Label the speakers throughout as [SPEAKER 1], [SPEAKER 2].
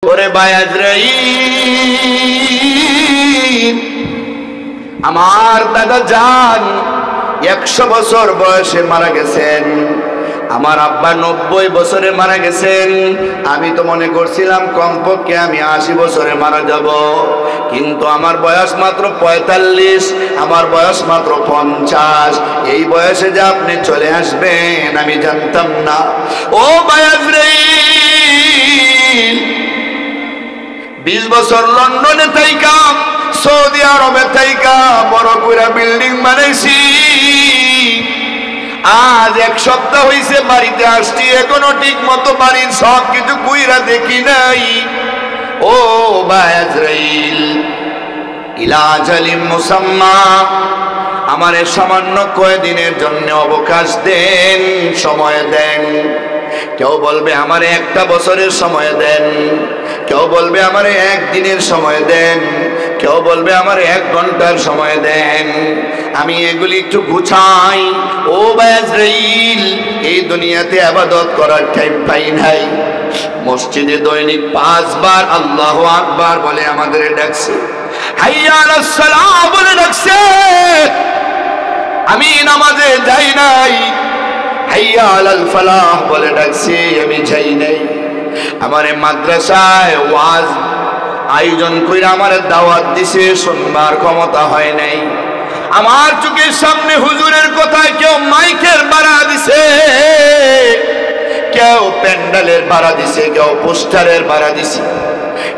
[SPEAKER 1] ওরে ভাই আজরাইল, আমার দাদা জান 100 বছর বয়সে মারা গেছেন। আমার আব্বা 90 বছরে মারা গেছেন। আমি তো মনে করছিলাম কমপক্ষে আমি 80 বছরে মারা যাব, কিন্তু আমার বয়স মাত্র 45, আমার বয়স মাত্র 50। এই বয়সে যে আপনি চলে আসবেন আমি জানতাম না। ও ভাই আজরাইল, 20 বছর লন্ডনে থাইকা, সৌদি আরবে থাইকা বড় কইরা বিল্ডিং বানাইছি। আজ 1 সপ্তাহ হইছে বাড়িতে আসছি, এখনো ঠিক মতো বাড়ির সব কিছু কইরা দেখি নাই। ও ভাই আজরাইল, ইলা আজালিম মুসাম্মা, আমারে সামান্য কয়দিনের জন্য অবকাশ দেন, সময় দেন। কেউ বলবে আমারে 1টা বছরের সময় দেন, কেউ বলবে আমারে 1 দিনের সময় দেন, কেউ বলবে আমারে 1 ঘন্টার সময় দেন। আমি এগুলি একটু গুছাই। ও ভাই আজরাইল, এই দুনিয়াতে ইবাদত করার টাইম পাই নাই। মসজিদে দৈনিক 5 বার আল্লাহু আকবার বলে আমাদের ডাকছে, হাইয়া আলাস সালাহ বলে ডাকছে। আমি নামাজে যাই নাই, হাইয়া আলাল ফালাহ বলে ডাকছে, আমি যাই নাই। আমারে মাদ্রাসায় ওয়াজ আয়োজন করে আমার দাওয়াত দিছে, শুনবার ক্ষমতা হয় নাই। আমার চোখের সামনে হুজুরের কথায় কেউ মাইকের ভাড়া দিছে, কেউ প্যান্ডেলের ভাড়া দিছে, কেউ পোস্টারের ভাড়া দিছে,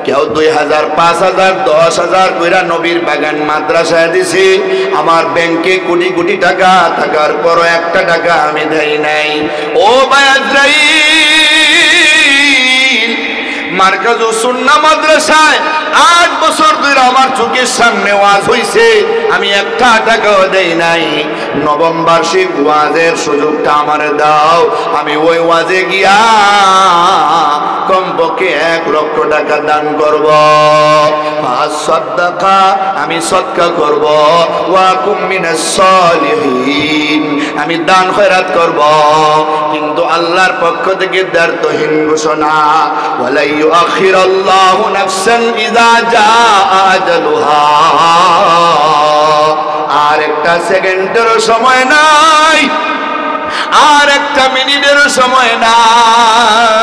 [SPEAKER 1] কেউ 2000, 5000, 10,000 কইরা নবীর বাগান মাদ্রাসায় দিছে। আমার ব্যাংকে কোটি কোটি টাকা থাকার পরও 1টা টাকা আমি দেই নাই। ও ভাই আজরাইল, মার্কাজুস সুন্নাহ মাদ্রাসায় 8 বছর ধরে আমার চোখের সামনে ওয়াজ হইছে, আমি 1টা টাকাও দেই নাই। নবম বার্ষিক ওয়াজের সুযোগটা আমারে দাও, আমি ওই ওয়াজে গিয়া কমপক্ষে 1 লক্ষ টাকা দান করব। সাদাকা, আমি সদকা করব। ওয়া কুম মিনাস সালিহিন, আমি দান খয়রাত করব। কিন্তু আল্লাহর পক্ষ থেকে দায়িত্বহীন ঘোষণা, ওয়ালা ইউআখিরুল্লাহু নাফসান ইযা জাআ আজালুহা, আর 1টা সেকেন্ডেরও সময় নাই, আর 1টা মিনিটেরও সময় নাই।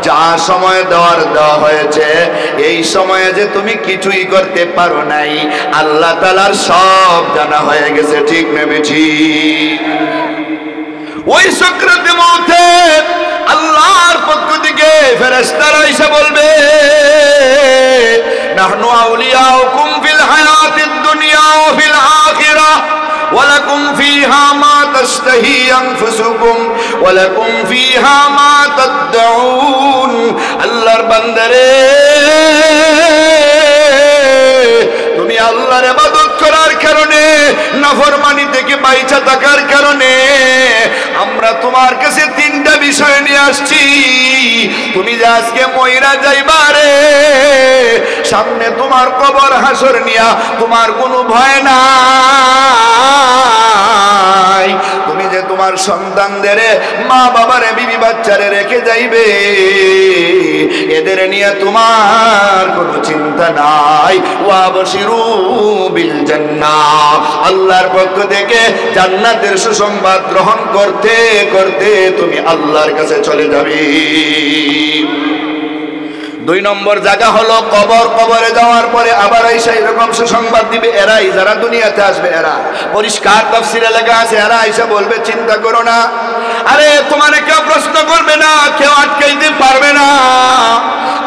[SPEAKER 1] যা সময় দেওয়া হয়েছে, এই সময়ে যে তুমি কিছুই করতে পারো নাই, আল্লাহ তাআলার সব জানা হয়ে গেছে। ঠিক না ঠিক? ওই সাকরাতে মউতে আল্লাহর পক্ষ থেকে ফেরেশতারা এসে বলবে, নাহনু আউলিয়াউকুম ফিল হায়াতিদ দুনিয়া ওয়া ফিল আখিরাহ ওয়ালাকুম ফিহা মা তাশতাহি আনফুসুকুম ওয়ালাকুম ফিহা মা তাদউন। আল্লাহর বান্দারে, তুমি আল্লাহর ইবাদত করার কারণে, নাফরমানি থেকে বাইচা থাকার কারণে আমরা তোমার কাছে 3টা বিষয় নিয়ে আসছি। তুমি যে আজকে মইরা যাইবারে, সামনে তোমার কবর হাসর নিয়া তোমার কোনো ভয় নাই। তুমি যে তোমার সন্তানদের, মা বাবারে, বিবি বাচ্চারে রেখে যাইবে, এদের নিয়ে তোমার কোনো চিন্তা নাই। ওয়াবশিরু বিল জান্নাহ, আল্লাহর পক্ষ থেকে জান্নাতের সুসংবাদ গ্রহণ করতে করতে তুমি আল্লাহর কাছে চলে যাবে। 2 নম্বর জায়গা হলো কবর। কবরে যাওয়ার পরে আবার আইসা এরকম সুসংবাদ দিবে। এরাই যারা দুনিয়াতে আসবে, এরা পরিষ্কার তাফসীরে লেখা আছে, এরা আইসা বলবে, চিন্তা করো না, আরে তোমারে কেউ প্রশ্ন করবে না, কেউ আটকাইতে পারবে না।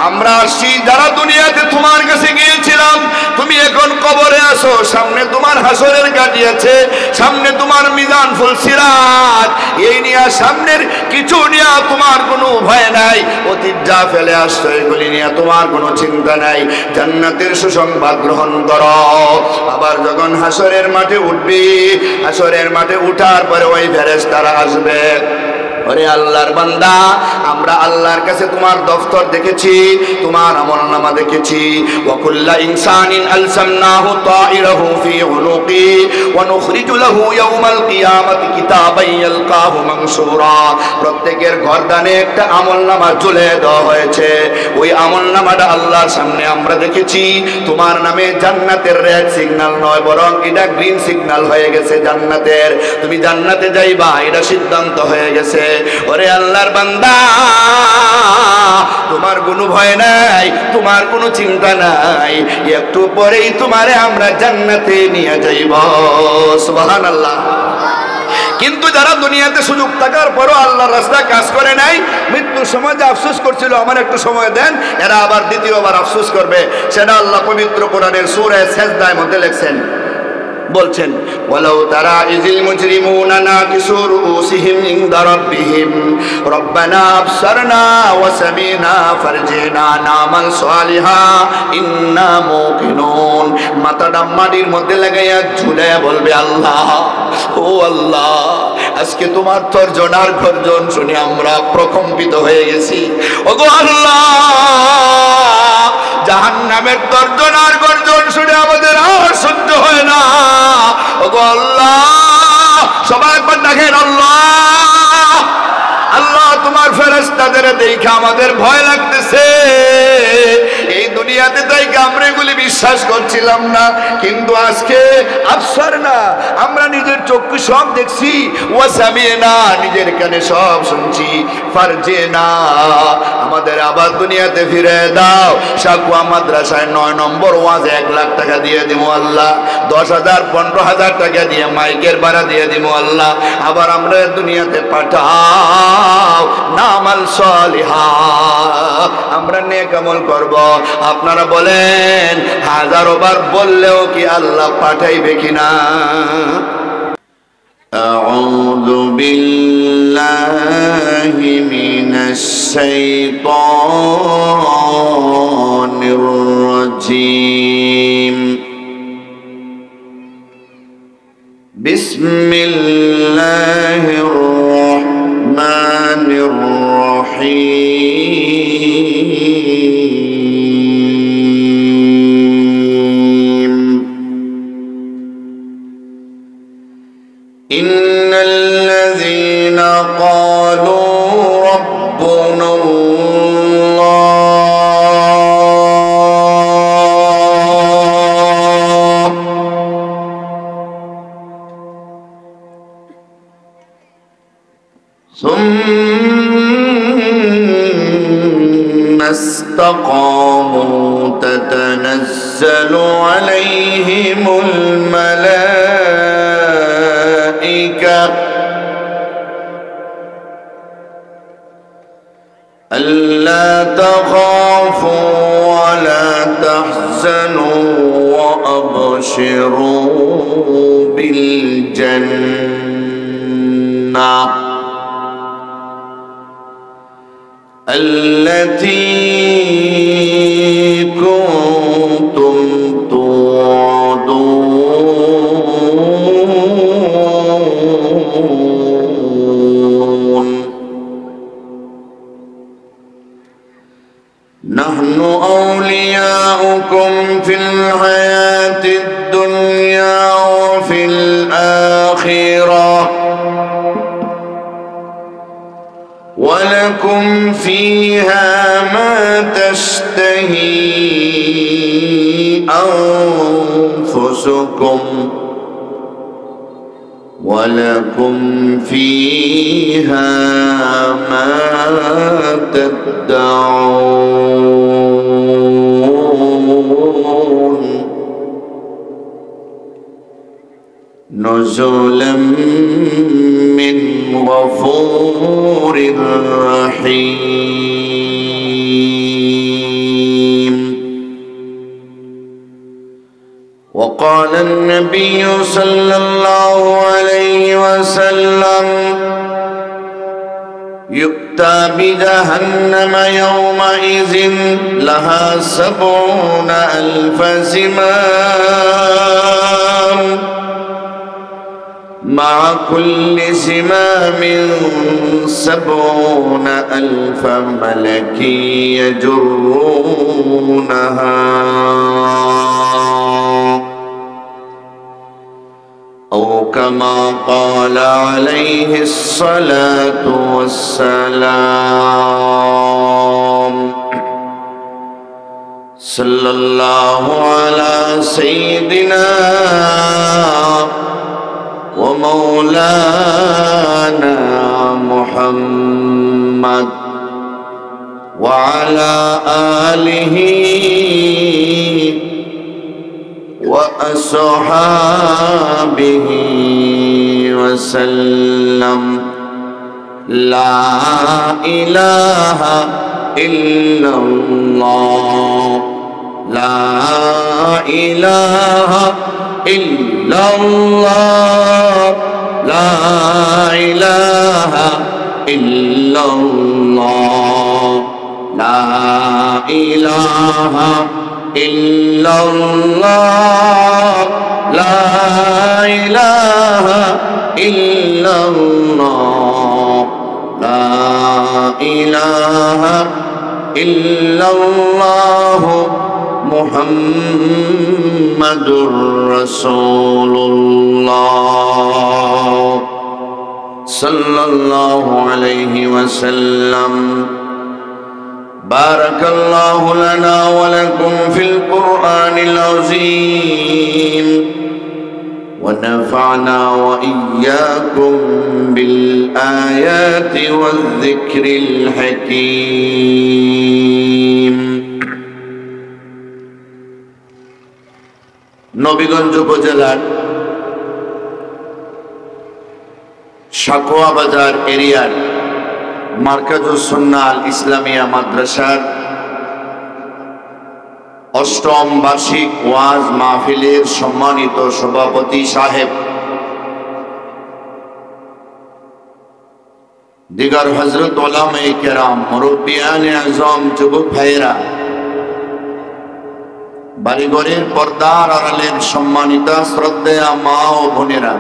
[SPEAKER 1] আমরা আসছি যারা দুনিয়াতে তোমার কাছে গিয়েছিলাম, তুমি এখন কবরে আসো, সামনে তোমার হাসরের গাড়ি আছে, সামনে তোমার মিজান ফুলসিরাত, এই নিয়ে সামনের কিছু নিয়ে তোমার কোনো ভয় নাই। অতীত যা ফেলে আসছো এগুলি নিয়ে তোমার কোনো চিন্তা নাই। জান্নাতের সুসংবাদ গ্রহণ করো। আবার যখন হাসরের মাঠে উঠবি, হাসরের মাঠে উঠার পরে ওই ফেরেশতারা আসবে, ওরে আল্লাহর বান্দা, আমরা আল্লাহর কাছে তোমার দফতর দেখেছি, তোমার আমলনামা দেখেছি। ওয়া কুল্লা ইনসানিন আলসামনাহু তাইরাহু ফি উনুকি ওয়া নুখরিজু লাহু ইয়াওমাল কিয়ামাতি কিতাবান ইয়ালকাহু মানসুরা। প্রত্যেকের গর্দানে একটা আমলনামা ঝুলে দেওয়া হয়েছে। ওই আমলনামাটা আল্লাহর সামনে আমরা দেখেছি। তোমার নামে জান্নাতের রেড সিগন্যাল নয়, বরং এটা গ্রিন সিগন্যাল হয়ে গেছে জান্নাতের। তুমি জান্নাতে যাইবা, এটা সিদ্ধান্ত হয়ে গেছে। ওরে আল্লাহর বান্দা, তোমার কোনো ভয় নাই, তোমার কোনো চিন্তা নাই, একটু পরেই তোমারে আমরা জান্নাতে নিয়ে যাইব। সুবহানাল্লাহ। কিন্তু যারা দুনিয়াতে সুযোগ থাকার পরও আল্লাহর রাস্তায় কাজ করে নাই, মৃত্যুর সময় যে আফসোস করছিল আমার একটু সময় দেন, এরা আবার দ্বিতীয়বার আফসোস করবে। সেটা আল্লাহ পবিত্র কোরআনের সূরা সাজদার মধ্যে লিখছেন, বলছেন ওয়ালাউ তারা ইজিল মুজরিমুনা নাকিসু রুউসিহিম ইনদা রাব্বিহিম রব্বানা আবসারনা ওয়া সামিনা ফারজিনা নামাল সালিহা ইন্না মুকিনুন। মাথাটা মাটির মধ্যে লাগাইয়া ঝুলাইয়া বলবে, আল্লাহ, ও আল্লাহ, আজকে তোমার তর্জনার গর্জন শুনে আমরা প্রকম্পিত হয়ে গেছি। ওগো আল্লাহ, জাহান্নামের তর্জনার গর্জন শুনে আমাদের আর সহ্য হয় না। ওগো আল্লাহ, সবাই একবার দেখেন, আল্লাহ, আল্লাহ, তোমার ফেরেশতাদের দেখে আমাদের ভয় লাগতেছে। এই দুনিয়াতে তাই আমরা এগুলি বিশ্বাস করছিলাম না, কিন্তু আজকে আফসার না, আমরা নিজের চক্ষু সব দেখছি, ওয়াসামিয়ে না, নিজের কানে সব শুনছি, ফারজে না, আমাদের আবার দুনিয়াতে ফিরে দাও। সাকুয়া মাদ্রাসায় 9 নম্বর ওয়াজে 1 লাখ টাকা দিয়ে দিব আল্লাহ, 10,000 15,000 টাকা দিয়ে মাইকের ভাড়া দিয়ে দিব আল্লাহ, আবার আমরা দুনিয়াতে পাঠাও নামাল সালিহা, আমরা নেক আমল করব। আপনারা বলেন, 1000 বার বললেও কি আল্লাহ পাঠাইবে কিনা? আউযু বিল্লাহি মিনাশ শাইতানির রাজীম। বিসমিল্লাহির রাহমানির রহিম। ইন্নাল্লাযীনা ক্বালু রাব্বুনাল্লাহ সুম্মা ইসতাকামু তাতানাজ্জালু আলাইহিমুল মালাইকা আল্লা তাখাফু ওয়া লা তাহজানু ওয়া আবশিরু বিল জান্নাহ التي كنتم توعدون نحن أولياؤكم في الحياة الدنيا وفي الآخرة ولكم فيها ما تشتهي أنفسكم ولكم فيها ما تدعون نزلا من غفور رحيم. وقال النبي صلى الله عليه وسلم يؤتى بجهنم يومئذ لها 70,000 زمام مع كل زمام 70,000 ملك يجرونها أو كما قال عليه الصلاة والسلام صلى الله على سيدنا ومولانا محمد وعلى آله وأصحابه وسلم لا إله إلا الله لا إله إلا الله لا إله إلا الله لا إله إلا الله لا إله إلا الله لا إله إلا الله محمد رسول الله صلى الله عليه وسلم بارك الله لنا ولكم في القرآن العظيم ونفعنا وإياكم بالآيات والذكر الحكيم নবীগঞ্জ উপজেলার সাকোয়া বাজার এরিয়ার মার্কাজুস সুন্নাহ আল ইসলামিয়া মাদ্রাসার অষ্টম বার্ষিক ওয়াজ মাহফিলের সম্মানিত সভাপতি সাহেব, দিগার হযরত উলামায়ে কেরাম, মুরব্বিয়ানে আযম, যুবক ভাইয়েরা, বাড়িঘরের পর্দার আড়ালের সম্মানিতা শ্রদ্ধেয়া মা ও বোনেরা,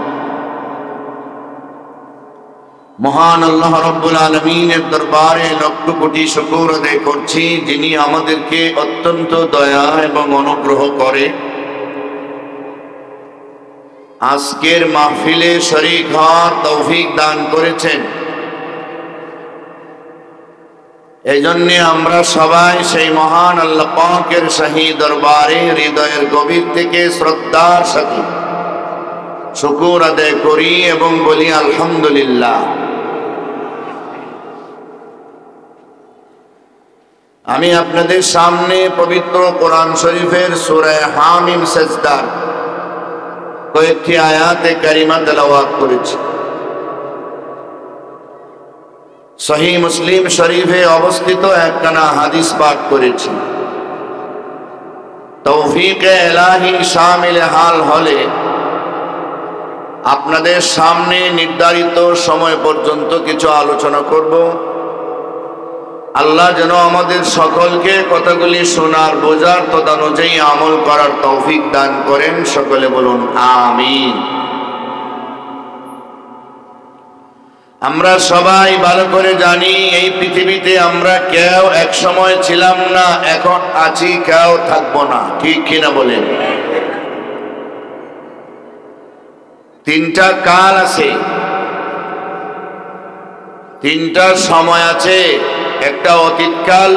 [SPEAKER 1] মহান আল্লাহ রাব্বুল আলামিনের দরবারে লক্ষ কোটি শুকর আদায় করছি, যিনি আমাদেরকে অত্যন্ত দয়া এবং অনুগ্রহ করে আজকের মাহফিলে শরীক হওয়ার তৌফিক দান করেছেন। এই জন্যে আমরা সবাই সেই মহান আল্লাহ পাকের শাহী দরবারে হৃদয়ের গভীর থেকে শ্রদ্ধার সাথে শুকর আদায় করি এবং বলি আলহামদুলিল্লাহ। আমি আপনাদের সামনে পবিত্র কোরআন শরীফের সূরা হামিম সাজদার কয়েকটি আয়াতে কারিমা তেলাওয়াত করেছি। সহিহ মুসলিম শরীফে অবস্থিত একখানা হাদিস পাঠ করেছি। তৌফিকে ইলাহি শামিল হাল হলে আপনাদের সামনে নির্ধারিত সময় পর্যন্ত কিছু আলোচনা করব। আল্লাহ যেন আমাদের সকলকে কথাগুলি শোনার, বোঝার, তদানুযায়ী আমল করার তৌফিক দান করেন। সকলে বলুন আমিন। আমরা সবাই ভালো করে জানি এই পৃথিবীতে আমরা কেউ এক সময় ছিলাম না, এখন আছি, কেউ থাকবো না, ঠিক কিনা বলেন? তিনটা কাল আছে, তিনটা সময় আছে। একটা অতীতকাল,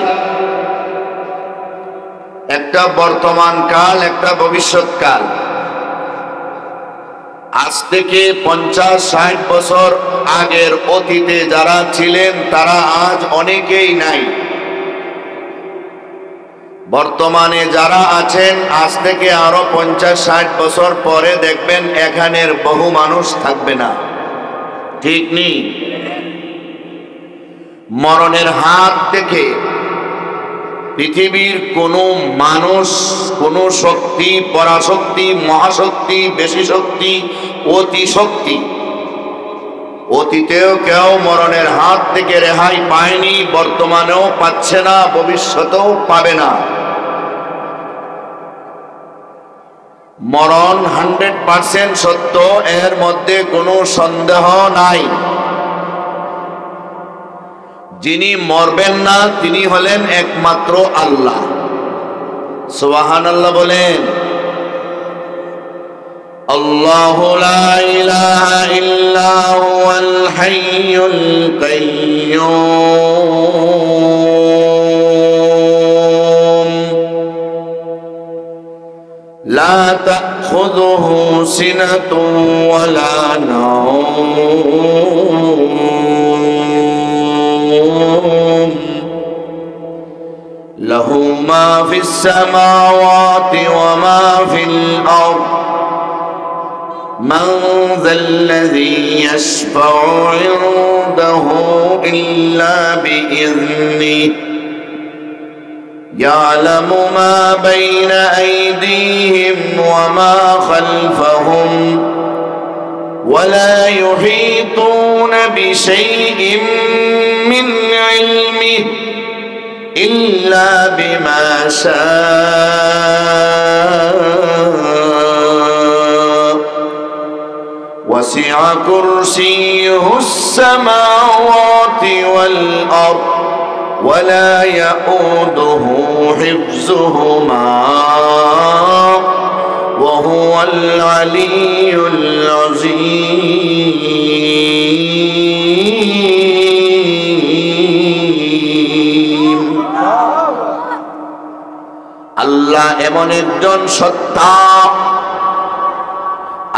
[SPEAKER 1] একটা বর্তমান কাল, একটা ভবিষ্যৎকাল। আজ থেকে 50-60 বছর আগের অতীতে যারা ছিলেন তারা আজ অনেকেই নাই। বর্তমানে যারা আছেন আজ থেকে আরো 50-60 বছর পরে দেখবেন এখানের বহু মানুষ থাকবে না, ঠিক নেই? মরণের হাত থেকে পৃথিবীর কোনো মানুষ, কোনো শক্তি, পরাশক্তি, মহাশক্তি, বেশি শক্তি, অতি শক্তি, অতীতেও কেউ মরণের হাত থেকে রেহাই পায়নি, বর্তমানেও পাচ্ছে না, ভবিষ্যতেও পাবে না। মরণ 100% সত্য, এর মধ্যে কোনো সন্দেহ নাই। যিনি মরবেন না তিনি হলেন একমাত্র আল্লাহ। সুবহানাল্লাহ বলেন। আল্লাহু লা ইলাহা ইল্লা হুয়াল হাইয়ুল কাইয়্যুম লা তাখুযুহু সিনাতুন ওয়ালা নাওম লাহু মা ফিস সামাওয়াতি ওয়া মা ফিল আরদ من ذا الذي يشفع عنده إلا بإذنه يعلم ما بين أيديهم وما خلفهم ولا يحيطون بشيء من علمه إلا بما شاء وسع كرسيه السماوات والأرض ولا يؤوده حفظهما وهو العلي العظيم আল্লাহ এমন একজন সত্তা,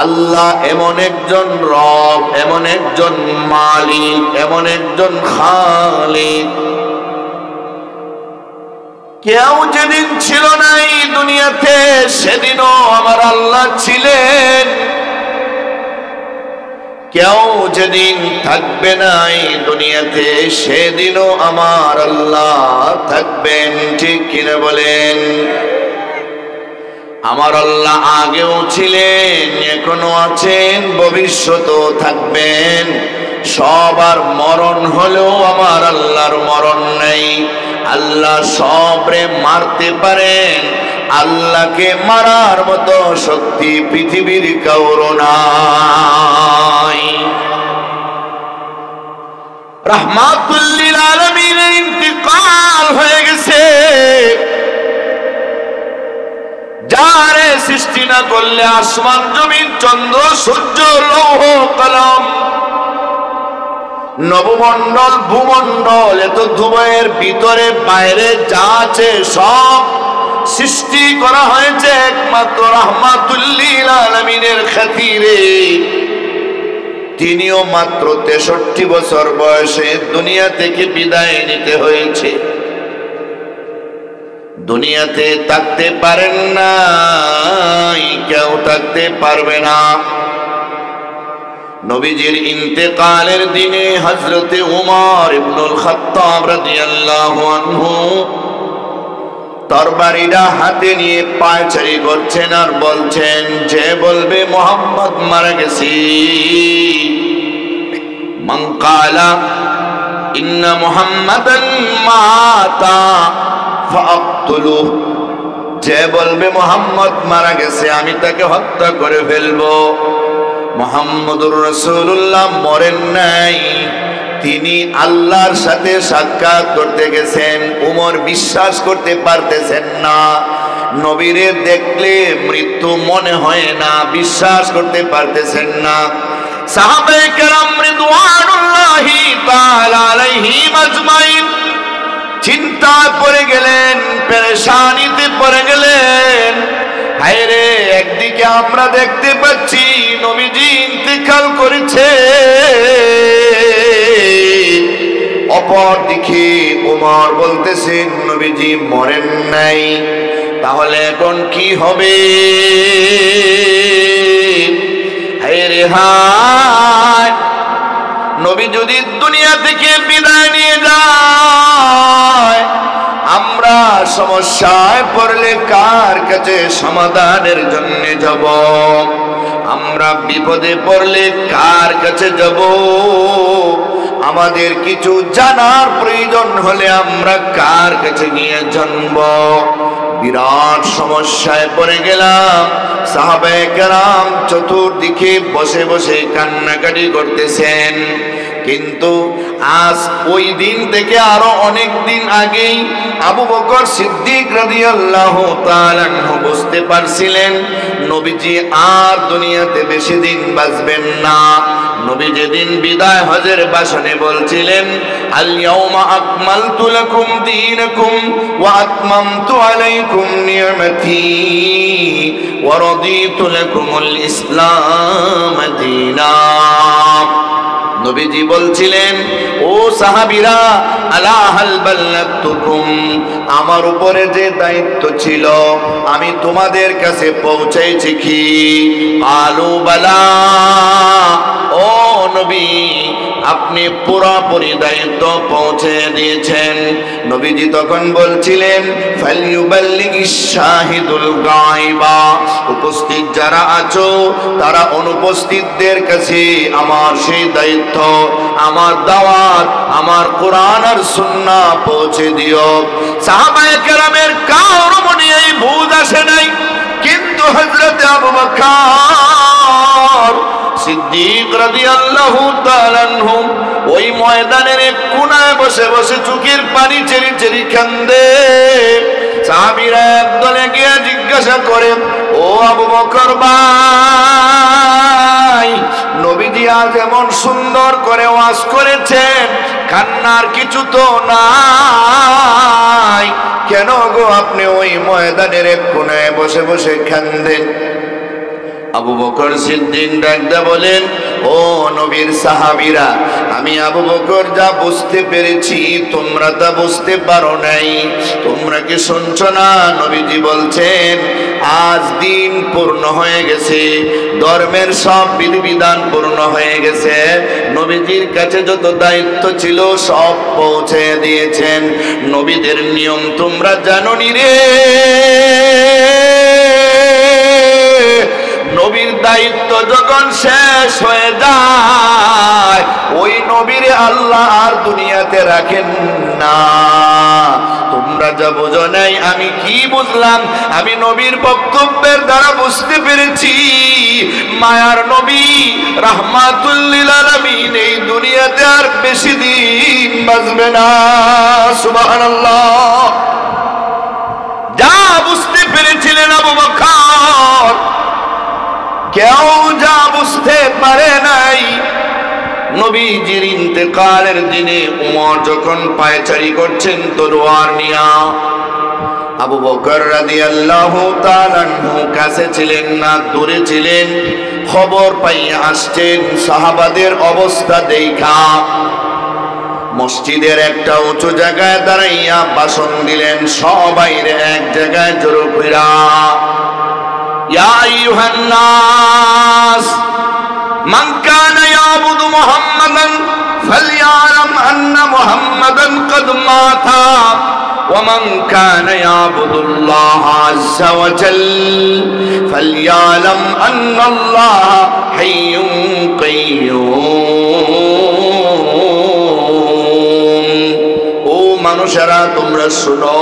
[SPEAKER 1] আল্লাহ এমন একজন রব, এমন একজন মালিক, এমন একজন খালিক। কেউ যেদিন ছিল না এই দুনিয়াতে সেদিনও আমার আল্লাহ ছিলেন। কেউ যেদিন থাকবে না এই দুনিয়াতে সেদিনও আমার আল্লাহ থাকবেন। ঠিক কিনা বলেন? আমার আল্লাহ আগেও ছিলেন, এখনো আছেন, ভবিষ্যতেও থাকবেন। সবার মরণ হলেও আমার আল্লাহর মরণ নাই। আল্লাহ সবরে মারতে পারেন, আল্লাহকে মারার মতো শক্তি পৃথিবীর কারো নাই। রাহমাতুল লিল আলামিনের ইন্তিকাল হয়ে গেছে। যারে সৃষ্টি না করলে আসমান জমিন চন্দ্র সূর্য লৌহ কলম নবমণ্ডল ভূমণ্ডল এত ধুবয়ের ভিতরে বাইরে যা আছে সব সৃষ্টি করা হয়েছে একমাত্র রাহমাতুল লিল আলামিনের খাতিরে। তিনিও মাত্র 63 বছর বয়সে দুনিয়া থেকে বিদায় নিতে হয়েছে। দুনিয়াতে থাকতে পারেন না, কেউ থাকতে পারবে না। নবীজির ইন্তেকালের দিনে হযরতে উমর ইবনুল খাত্তাব রাদিয়াল্লাহু আনহু তরবারিটা হাতে নিয়ে পায়চারি করছেন আর বলছেন, যে বলবে মুহাম্মদ মারা গেছে, মান ক্বালা ইন্না মুহাম্মাদান মাতা ফাআকতুলুহু, যে বলবে মুহাম্মদ মারা গেছে আমি তাকে হত্যা করে ফেলবো। মুহাম্মদুর রাসূলুল্লাহ মরেন নাই, তিনি আল্লাহর সাথে সাক্ষাৎ করতে গেছেন। উমর বিশ্বাস করতে পারতেছেন না, নবীরে দেখলে মৃত্যু মনে হয় না, বিশ্বাস করতে পারতেছেন না। সাহাবায়ে কেরাম রিদওয়ানুল্লাহি তাআলা আলাইহিম আজমাইন চিন্তায় পড়ে গেলেন, পেরেশানিতে পড়ে গেলেন। হায়রে, একদিকে আমরা দেখতে পাচ্ছি নবীজি ইন্তেকাল করেছে, অপরদিকে ওমর বলতেছেন নবীজি মরেন নাই, তাহলে এখন কি হবে? হায়রে হায়, নবী যদি দুনিয়া থেকে বিদায় নিয়ে যায়, আমরা সমস্যায় পড়লে কার কাছে সমাধানের জন্য যাব? আমরা বিপদে পড়লে কার কাছে যাব? আমাদের কিছু জানার প্রয়োজন হলে আমরা কার কাছে গিয়ে জানব? বিরাট সমস্যায় পড়ে গেলাম। সাহাবায়ে কেরাম চতুর্দিকে বসে বসে কান্নাকাটি করতেছেন। কিন্তু আজ ওই দিন থেকে আরো অনেক দিন আগেই আবু বকর সিদ্দিক রাদিয়াল্লাহু তাআলা আনহু বুঝতে পারছিলেন নবীজি আর দুনিয়াতে বেশি দিন বাঁচবেন না। নবী যেদিন বিদায় হজের ভাষণে বলছিলেন, আল ইয়াউমা আকমালতু লাকুম দীনাকুম ওয়া আতমামতু আলাইকুম নি'মাতি ওয়া রাদিতু লাকুমুল ইসলাম দীনা। নবীজি বলছিলেন, ও সাহাবীরা, আলা হাল বাল্লাগতুকুম, আমার উপরে যে দায়িত্ব ছিল আমি তোমাদের কাছে পৌঁছাইছি কি? আলু বালা, ও নবী আপনি পুরোপুরি দায়িত্ব পৌঁছে দিয়েছেন। নবীজি তখন বলছিলেন, ফালইউবাল্লিগিশ শাহিদুল গায়বা, উপস্থিত যারা আছো তারা অনুপস্থিতদের কাছে আমার সেই দায়িত্ব, আমার দাওয়াত, আমার কোরআন আর সুন্নাহ পৌঁছে দিও। সাহাবায়ে কেরামের কারো মনে এই বুঝ আসে নাই, কিন্তু হযরত আবু বকর সিদ্দিক রাদিয়াল্লাহু তাআলা আনহু ওই ময়দানের এক কোণায় বসে বসে চোখের পানি ছেড়ে ছেড়ে কান্দে। সাহাবীরা একদলে গিয়ে জিজ্ঞাসা করে, ও আবু বকর ভাই, নবীজি আজ এমন সুন্দর করে ওয়াজ করেছেন, কান্নার কিছু তো নাই, কেন গো আপনি ওই ময়দানের এক কোণায় বসে বসে কান্দেন? আবু বকর সিদ্দিক ডাকতে বলেন, ও নবীর সাহাবীরা, আমি আবু বকর যা বুঝতে পেরেছি তোমরা তা বুঝতে পারো নাই। তোমরা কি শুনছো না? নবীজি বলছেন, আজ দিন পূর্ণ হয়ে গেছে, ধর্মের সব বিধিবিধান পূর্ণ হয়ে গেছে, নবীজির কাছে যত দায়িত্ব ছিল সব পৌঁছে দিয়েছেন। নবীদের নিয়ম তোমরা জানো নি রে। নবীর দায়িত্ব যখন শেষ হয়ে যায় ওই নবীরে আল্লাহ আর দুনিয়াতে রাখেন না। তোমরা যা বোঝো নাই আমি কি বুঝলাম? আমি নবীর বক্তব্যের দ্বারা বুঝতে পেরেছি মায়ার নবী রাহমাতুল লিল আলামিন এই দুনিয়াতে আর বেশি দিন বাঁচবে না। সুবহানাল্লাহ। যা বুঝতে পেরেছিলেন আবু বকর, কেউ যা বুঝতে পারে নাই। নবীজির ইন্তেকালের দিনে উমর যখন পায়চারি করছেন তলোয়ার নিয়া, আবু বকর রাদিয়াল্লাহু তাআলা আনহু কাছে ছিলেন না, দূরে ছিলেন। খবর পাইয়া আসছেন, সাহাবাদের অবস্থা দেখা মসজিদের একটা উঁচু জায়গায় দাঁড়াইয়া ভাষণ দিলেন। সবাই এক জায়গায় জড়ো কইরা, ইয়া আইয়ুহান নাস মান কানা ইয়াবুদু মুহাম্মাদান ফালইয়ালাম আন্না মুহাম্মাদান ক্বাদ মাতা ওয়া মান কানা ইয়াবুদুল্লাহ আযজা ওয়া জাল ফালইয়ালাম আন্নাল্লাহ হাইয়ুন কাইয়্যুম। ও মানুষেরা, তোমরা শুনো,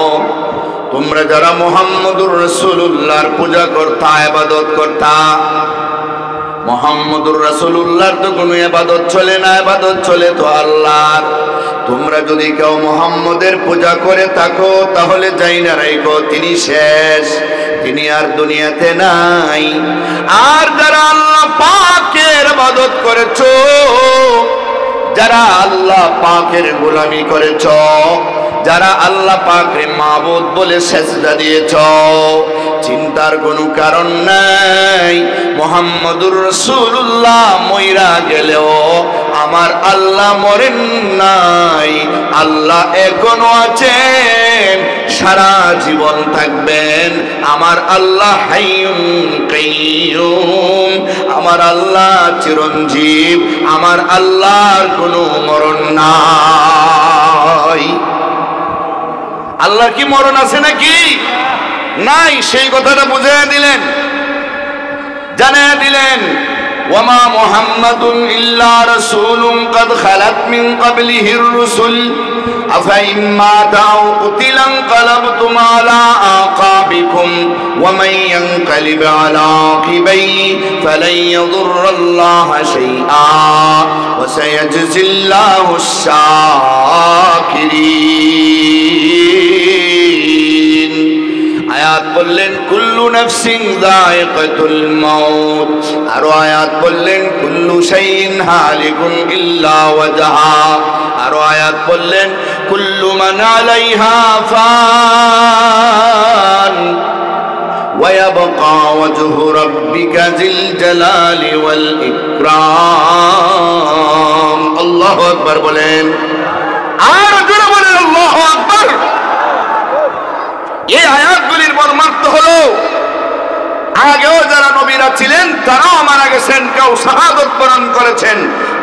[SPEAKER 1] তোমরা যারা মুহাম্মদুর রাসূলুল্লাহর পূজা করতা, ইবাদত করতা, মুহাম্মদুর রাসূলুল্লাহর তো কোনো ইবাদত চলে না, ইবাদত চলে তো আল্লাহর। তোমরা যদি কেউ মুহাম্মদের পূজা করে থাকো তাহলে যাই না রাখো তিনি শেষ, তিনি আর দুনিয়াতে নাই। আর যারা আল্লাহ পাকের ইবাদত করেছো, যারা আল্লাহ পাকের গোলামি করেছ, যারা আল্লাহ পাকের মাবুদ বলে সেজদা দিয়েছ, চিন্তার কোনো কারণ নাই। মুহাম্মদুর রাসূলুল্লাহ মইরা গেলেও আমার আল্লাহ মরেন নাই, আল্লাহ এখনো আছেন, সারা জীবন থাকবেন। আমার আল্লাহ হাইয়ুন কাইয়্যুম, আমার আল্লাহ চিরঞ্জীব, আমার আল্লাহর কোনো মরণ নাই। আল্লাহর কি মরণ আছে নাকি? নাই। সেই কথাটা বুঝিয়ে দিলেন, জানিয়ে দিলেন। ওয়ামা মুহাম্মাদুন ইল্লা রাসূলুন ক্বাদ খালাত মিন ক্বাবলিহির রুসুল আফা ইম্মা তাও কুতিলান ক্বালাবতুম আলা আকাবিকুম بكم ومن ينقلب على عقبيه فلن يضر الله شيئا وسيجزي الله الشاكرين আয়াত বললেন কুল্লু নাফসিন যায়িকাতুল মাউত আর আয়াত বললেন কুল্লু শাইইন হালিকুন ইল্লা ওয়াজহা আর আয়াত বললেন কুল্লু মান আলাইহা ফান ওয়া ইয়াবকা ওয়াজহু রাব্বিকা যিল জালালি ওয়াল ইকরাম আল্লাহু আকবার বলেন আর জোরে বলেন আল্লাহু আকবার এই আয়াতগুলির মর্মার্থ হলো আগেও যারা নবীরা ছিলেন তারাও মারা গেছেন কেউ শাহাদত বরণ করেছেন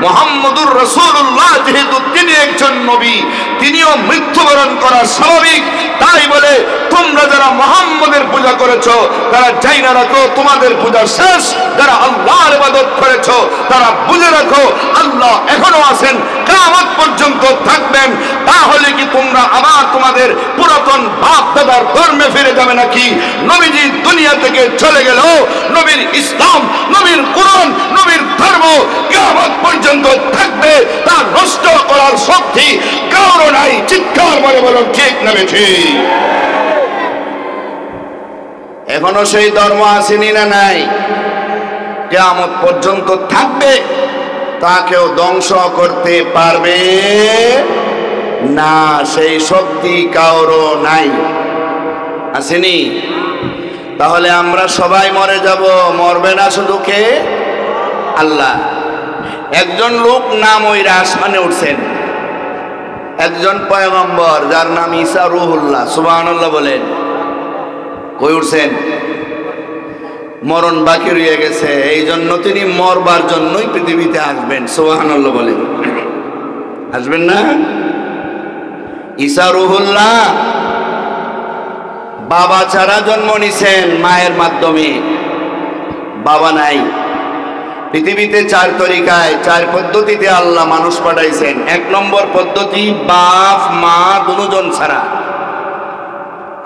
[SPEAKER 1] মুহাম্মদুর রাসূলুল্লাহ যেহেতু তিনি একজন নবী তিনিও মৃত্যুবরণ করা স্বাভাবিক তাই বলে তোমরা যারা মুহাম্মদের পূজা করেছো তারা জাইনা রাখো তোমাদের পূজা শেষ যারা আল্লাহর ইবাদত করেছো তারা বুঝে রাখো আল্লাহ এখনো আছেন কিয়ামত পর্যন্ত থাকবেন তাহলে কি তোমরা আবার তোমাদের পুরাতন বাপ দাদার ধর্মে ফিরে যাবে নাকি নবীজি দুনিয়া থেকে চলে গেল নবীর ইসলাম নবীর কোরআন নবীর ধর্ম কিয়ামত পর্যন্ত থাকবে তা নষ্ট করার শক্তি কারো নাই চিৎকার করে বলুন ঠিক না ঠিক এখনো সেই ধর্ম আসেনি না নাই কিয়ামত পর্যন্ত থাকবে তাকেও ধ্বংস করতে পারবে না সেই শক্তি কারো নাই আসেনি তাহলে আমরা সবাই মরে যাব মরবে না শুধু কে আল্লাহ একজন লোক নাম ওইরা আসমানে উঠছেন একজন পয়গম্বর যার নাম ঈসা রূহুল্লাহ সুবহানাল্লাহ বলেন কই উঠছেন মরণ বাকি রয়ে গেছে এই জন্য তিনি মরবার জন্যই পৃথিবীতে আসবেন সুবহানাল্লাহ বলেন আসবেন না ঈসা রূহুল্লাহ বাবা ছাড়া জন্ম নিছেন মায়ের মাধ্যমে বাবা নাই পৃথিবীতে চার তরিকায় চার পদ্ধতিতে আল্লাহ মানুষ পাঠাইছেন এক নম্বর পদ্ধতি বাপ মা দুজন ছাড়া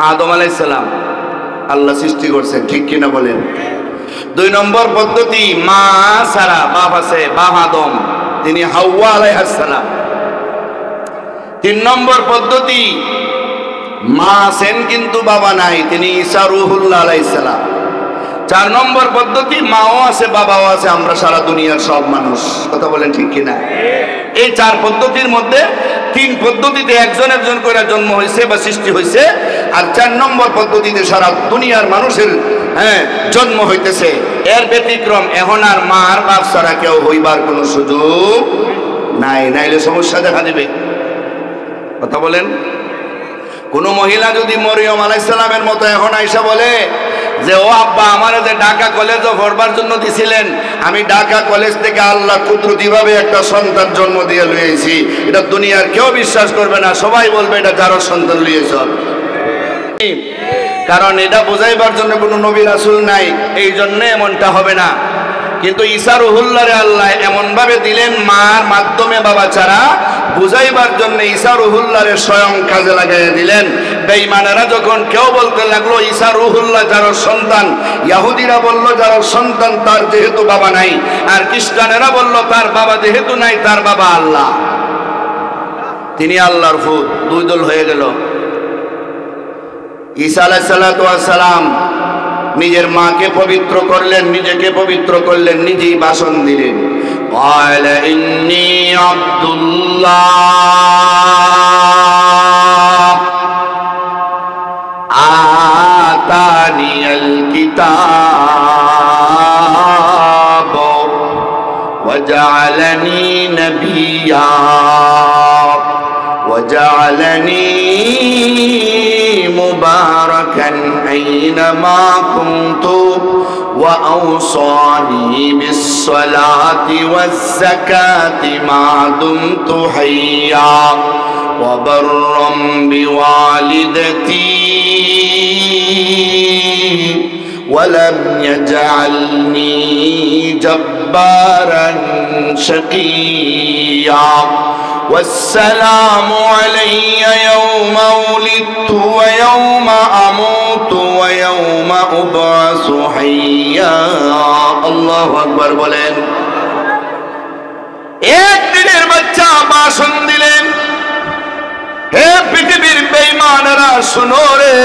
[SPEAKER 1] আদম আলাইহিস সালাম আল্লাহ সৃষ্টি করছেন ঠিক কিনা বলেন দুই নম্বর পদ্ধতি মা ছাড়া বাপ আছে বাপ আদম তিনি হাওয়া আলাইহিস সালাম তিন নম্বর পদ্ধতি মা আছেন কিন্তু বাবা নাই তিনি ঈসা রূহুল্লাহ আলাইহিস সালাম চার নম্বর পদ্ধতি মাও আছে বাবাও আছে আমরা সারা দুনিয়ার সব মানুষ কথা বলেন ঠিক কিনা এই চার পদ্ধতির মধ্যে তিন পদ্ধতিতে একজন একজন করে জন্ম হয়েছে বা সৃষ্টি হয়েছে আর চার নম্বর পদ্ধতিতে সারা দুনিয়ার মানুষের জন্ম হইতেছে এর ব্যতিক্রম এখন আর মা আর বাপ ছাড়া কেউ হইবার কোনো সুযোগ নাই নাইলে সমস্যা দেখা দিবে কথা বলেন কোন মহিলা যদি মরিয়ম আলাইহিস সালামের মতো এখন আয়েশা বলে যে ও আব্বা আমারে যে ঢাকা কলেজে পড়বার জন্য দিছিলেন আমি ঢাকা কলেজ থেকে আল্লাহ কুদরতিভাবে একটা সন্তান জন্ম দিয়ে লইয়েছি এটা দুনিয়ার কেউ বিশ্বাস করবে না সবাই বলবে এটা যার সন্তান লইয়েছ কারণ এটা বোঝাইবার জন্য কোনো নবী রাসূল নাই এই জন্য এমনটা হবে না কিন্তু ঈসা রূহুল্লাহরে আল্লাহ এমন ভাবে দিলেন মার মাধ্যমে বাবা ছাড়া বুঝাইবার জন্য ঈসা রূহুল্লাহরে স্বয়ং কাজে লাগাইয়া দিলেন বেঈমানেরা যখন কেউ বলতে লাগলো ঈসা রূহুল্লাহ যার সন্তান ইহুদিরা বলল যার সন্তান তার যেহেতু বাবা নাই আর খ্রিস্টানেরা বলল তার বাবা যেহেতু নাই তার বাবা আল্লাহ তিনি আল্লাহর পুত্র দুই দল হয়ে গেল ঈসা আলাইহিস সালাম নিজের মাকে পবিত্র করলেন নিজেকে পবিত্র করলেন নিজেই ভাষণ দিলেন قال إني عبد الله آتاني الكتاب وجعلني نبيا وجعلني مباركا أينما كنت وأوصاني بالصلاة والزكاة ما دمت حيا وبرا بوالدتي ولم يجعلني جبارا شقيا والسلام علي يوم ولدت ويوم أموت ويوم يبعث حيا আল্লাহু আকবার বলেন। একদিনের বাচ্চা ভাষণ দিলেন, হে পৃথিবীর বেঈমানেরা শুনো রে,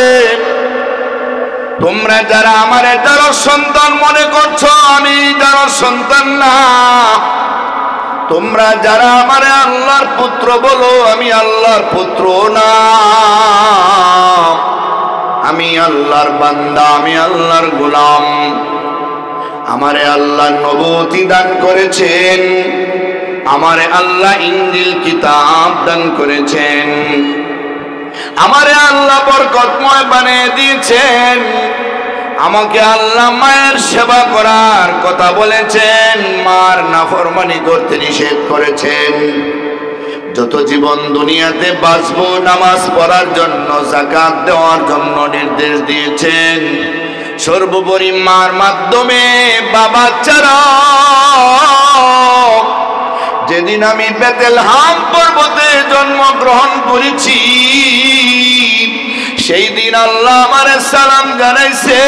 [SPEAKER 1] তোমরা যারা আমার যারা সন্তান মনে করছো, আমি যারা সন্তান না। তোমরা যারা আমার আল্লাহর পুত্র বলো, আমি আল্লাহর পুত্র না, আমি আল্লাহর বান্দা, আমি আল্লাহর গোলাম। আমারে আল্লাহ নবুয়তি দান করেছেন, আমারে আল্লাহ ইনজিল কিতাব দান করেছেন, আমারে আল্লাহ বরকতময় বানিয়ে দিয়েছেন, আমাকে আল্লাহ মায়ের সেবা করার কথা বলেছেন, মার নাফরমানি করতে নিষেধ করেছেন। যত জীবন দুনিয়াতে বাঁচবো নামাজ পড়ার জন্য, যাকাত দেওয়ার জন্য নির্দেশ দিয়েছেন। সর্বোপরি মার মাধ্যমে বাবা ছাড়া, যেদিন আমি বেতেলহাম পর্বতে জন্মগ্রহণ করেছি, সেই দিন আল্লাহ আমারে সালাম জানাইছে।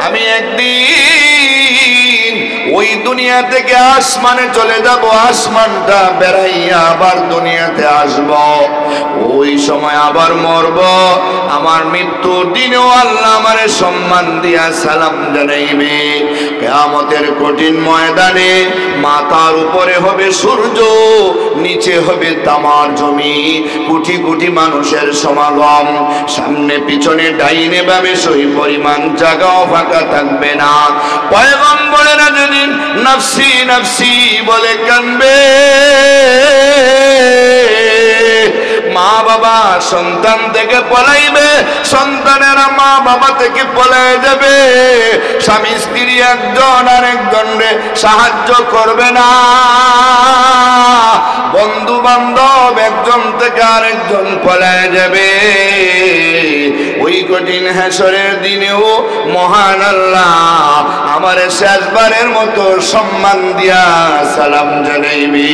[SPEAKER 1] আমি একদিন ওই দুনিয়া থেকে আসমানে চলে যাব, আসমানটা বেড়াইয়া আবার দুনিয়াতে আসব, ওই সময় আবার মরব। আমার মৃত্যুর দিনেও আল্লাহ আমারে সম্মান দিয়া সালাম জানাইবে। কিয়ামতের কঠিন ময়দানে মাথার উপরে হবে সূর্য, নিচে হবে তামার জমি, কোটি কোটি মানুষের সমাগম, সামনে পিছনে ডাইনে বামে সই পরিমাণ জায়গাও ফাঁকা থাকবে না। পয়গম্বরেরা যেদিন নফসি নফসি বলে কানবে, মা বাবা সন্তান থেকে পলাইবে, সন্তানেরা মা বাবা থেকে পলায় যাবে, স্বামী স্ত্রী একজন আরেকজনকে সাহায্য করবে না, বন্ধু বান্ধব একজন থেকে আরেকজন পলায় যাবে। ওই কঠিন হাসরের দিনেও মহান আল্লাহ আমারে শেষবারের মতো সম্মান দিয়া সালাম জানাইবি।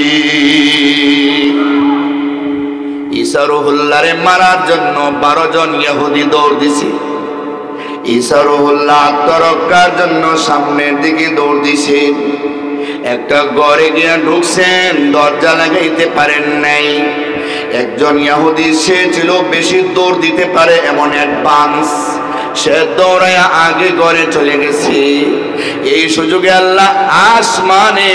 [SPEAKER 1] ঈসা রুহুল্লাহরে মারার জন্য 12 জন ইহুদি দৌড় দিছে। ঈসা রুহুল্লাহ আত্মরক্ষার জন্য সামনের দিকে দৌড় দিছে। একটা ঘরে গিয়া ঢুকছেন, দরজা লাগাইতে পারেন নাই। একজন ইহুদি, সে ছিল বেশি দৌড় দিতে পারে এমন অ্যাডভান্স, সে দৌড়াইয়া আগে ঘরে চলে গেছে। এই সুযোগে আল্লাহ আসমানে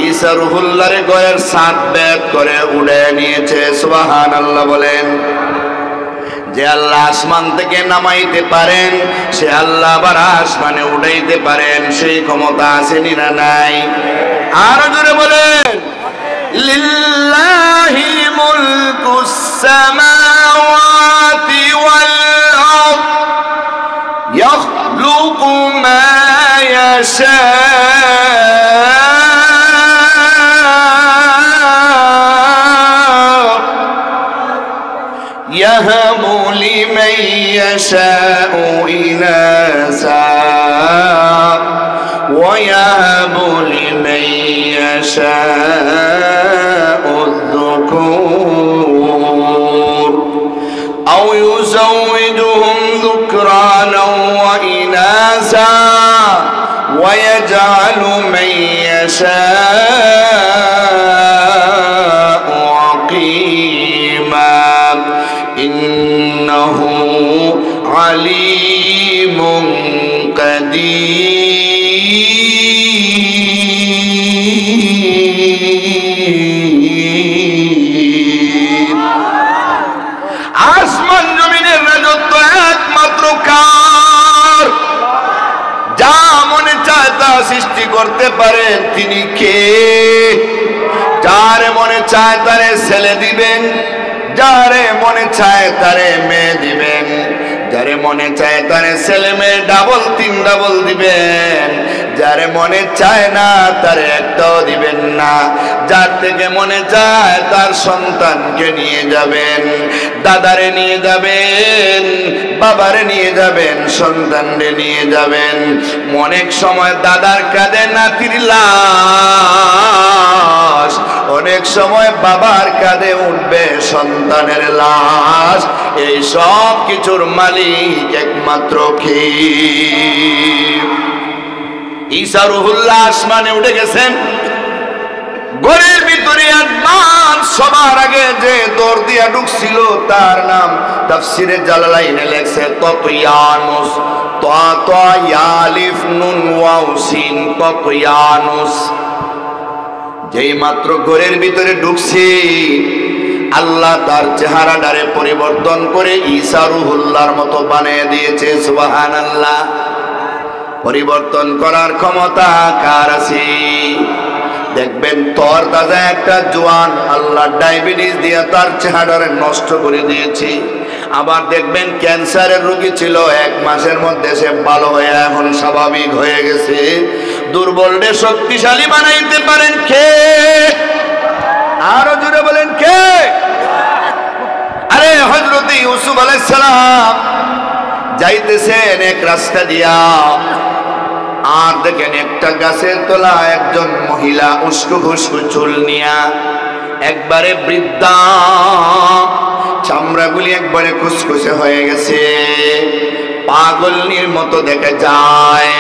[SPEAKER 1] ঈসা রুহুল্লাহর ঘরের ছাদ বেদ করে উড়ে নিয়েছে। সুবহানাল্লাহ বলেন। যে আল্লাহ আসমান থেকে নামাইতে পারেন, সে আল্লাহ আবার আসমানে উঠাইতে পারেন, সেই ক্ষমতা আছে না নাই? আর জোরে বলেন, লিল্লাহি মুলকুস সামাওয়াতি ওয়াল আরদ ইয়াখলুকু মা ইয়াশা يهب لمن يشاء إناثا ويهب لمن يشاء الذكور أو يزوجهم ذكرانا وإناثا ويجعل من يشاء عقيما إنه عليم قدير। আসমান জমিনের রাজত্ব একমাত্র কার? যা মনে চায় তা সৃষ্টি করতে পারেন তিনি কে? যার মনে চায় তারে ছেলে দিবেন, যারে মনে চায় তারে মেয়ে দিবেন, যারে মনে চায় তারে ছেলে মেয়ে ডাবল 3 ডাবল দিবেন, যারে মনে চায় না তারে একটাও দিবেন না। যার থেকে মনে চায় তার সন্তানকে নিয়ে যাবেন, দাদারে নিয়ে যাবেন, বাবারে নিয়ে যাবেন, সন্তানরে নিয়ে যাবেন। অনেক সময় দাদার কাঁধে নাতির লাশ, অনেক সময় বাবার কাঁধে উঠবে সন্তানের লাশ। এই সব কিছুর মালিক একমাত্র কে? ঈসা রুহুল্লাহ আসমানে উঠে গেছেন। ঘরের ভিতরে আদমান সবার আগে যে দৌড় দিয়া ঢুকছিল তার নাম তাফসিরে জালালাইনে লেখছে ততয়ানুস। ইয়ালিফ নুন ওয়াও সিন ততয়ানুস। যেই মাত্র ঘরের ভিতরে ঢুকছে আল্লাহ তার চেহারাটারে পরিবর্তন করে ঈসা রুহুল্লাহর মতো বানিয়ে দিয়েছে। সুবহানাল্লাহ। পরিবর্তন করার ক্ষমতা কার আছে? দেখবেন তর তাজা একটা জোয়ান আল্লাহ ডায়াবেটিস দিয়ে তার চেহারারে নষ্ট করে দিয়েছে। আবার দেখবেন ক্যান্সারের রোগী ছিল, 1 মাসের মধ্যে সে ভালো হয়ে এখন স্বাভাবিক হয়ে গেছে। দুর্বলরে শক্তিশালী বানাইতে পারেন কে? আরো জোরে বলেন কে? আরে হযরত ইউসুফ আলাইহিস সালাম যাইতেছেন এক রাস্তা দিয়া, আর দেখেন একটা গাছের তলা একজন মহিলা উস্কো খুস্কো চুল নিয়া, একবারে বৃদ্ধা, চামড়াগুলি একবারে খুসখুসে হয়ে গেছে, পাগলনির মতো দেখা যায়।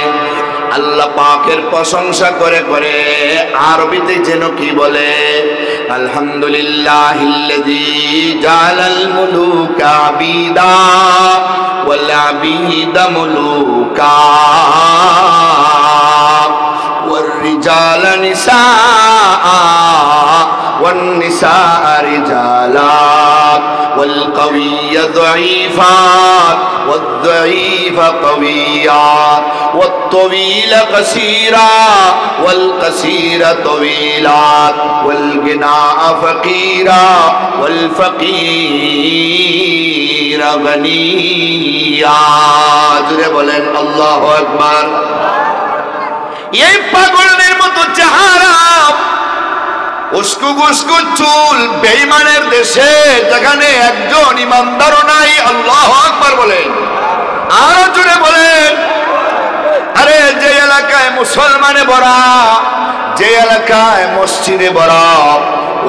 [SPEAKER 1] আল্লাহ পাকের প্রশংসা করে করে আরবিতে যেন কি বলে, আলহামদুলিল্লাহিল্লাযী জালাল মুলুকা আবিদা ওয়াল আবিদা মুলুকা ওয়ার রিজালা নিসাআ ওয়ান নিসাআ রিজালা والقوي ضعيفات والضعيف قويات والطويل قصيرا والقصير طويلات والغناء فقيرا والفقير غنيا। জোরে বলেন আল্লাহু আকবার। এই পাগলের মতো চেহারা, উস্কু গুস্কু চুল, বেঈমানের দেশে যেখানে একজন ইমানদারও নাই। আল্লাহু আকবার বলেন, আরো জোরে বলেন। আরে যে এলাকায় মুসলমানে ভরা, যে এলাকায় মসজিদে ভরা,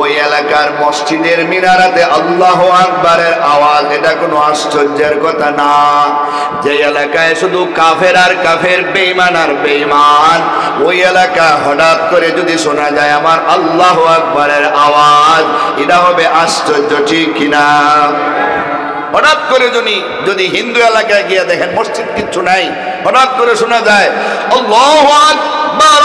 [SPEAKER 1] ওই এলাকার মসজিদের মিনারাতে আল্লাহু আকবারের আওয়াজ, এটা কোনো আশ্চর্যের কথা না। যে এলাকায় শুধু কাফের আর কাফের, বেঈমান আর বেঈমান, ওই এলাকা হঠাৎ করে যদি শোনা যায় আমার আল্লাহু আকবারের আওয়াজ, এটা হবে আশ্চর্য, ঠিক কিনা? হঠাৎ করে যদি হিন্দু এলাকায় গিয়ে দেখেন মসজিদ কিচ্ছু নাই, হঠাৎ করে শোনা যায় আল্লাহু আকবার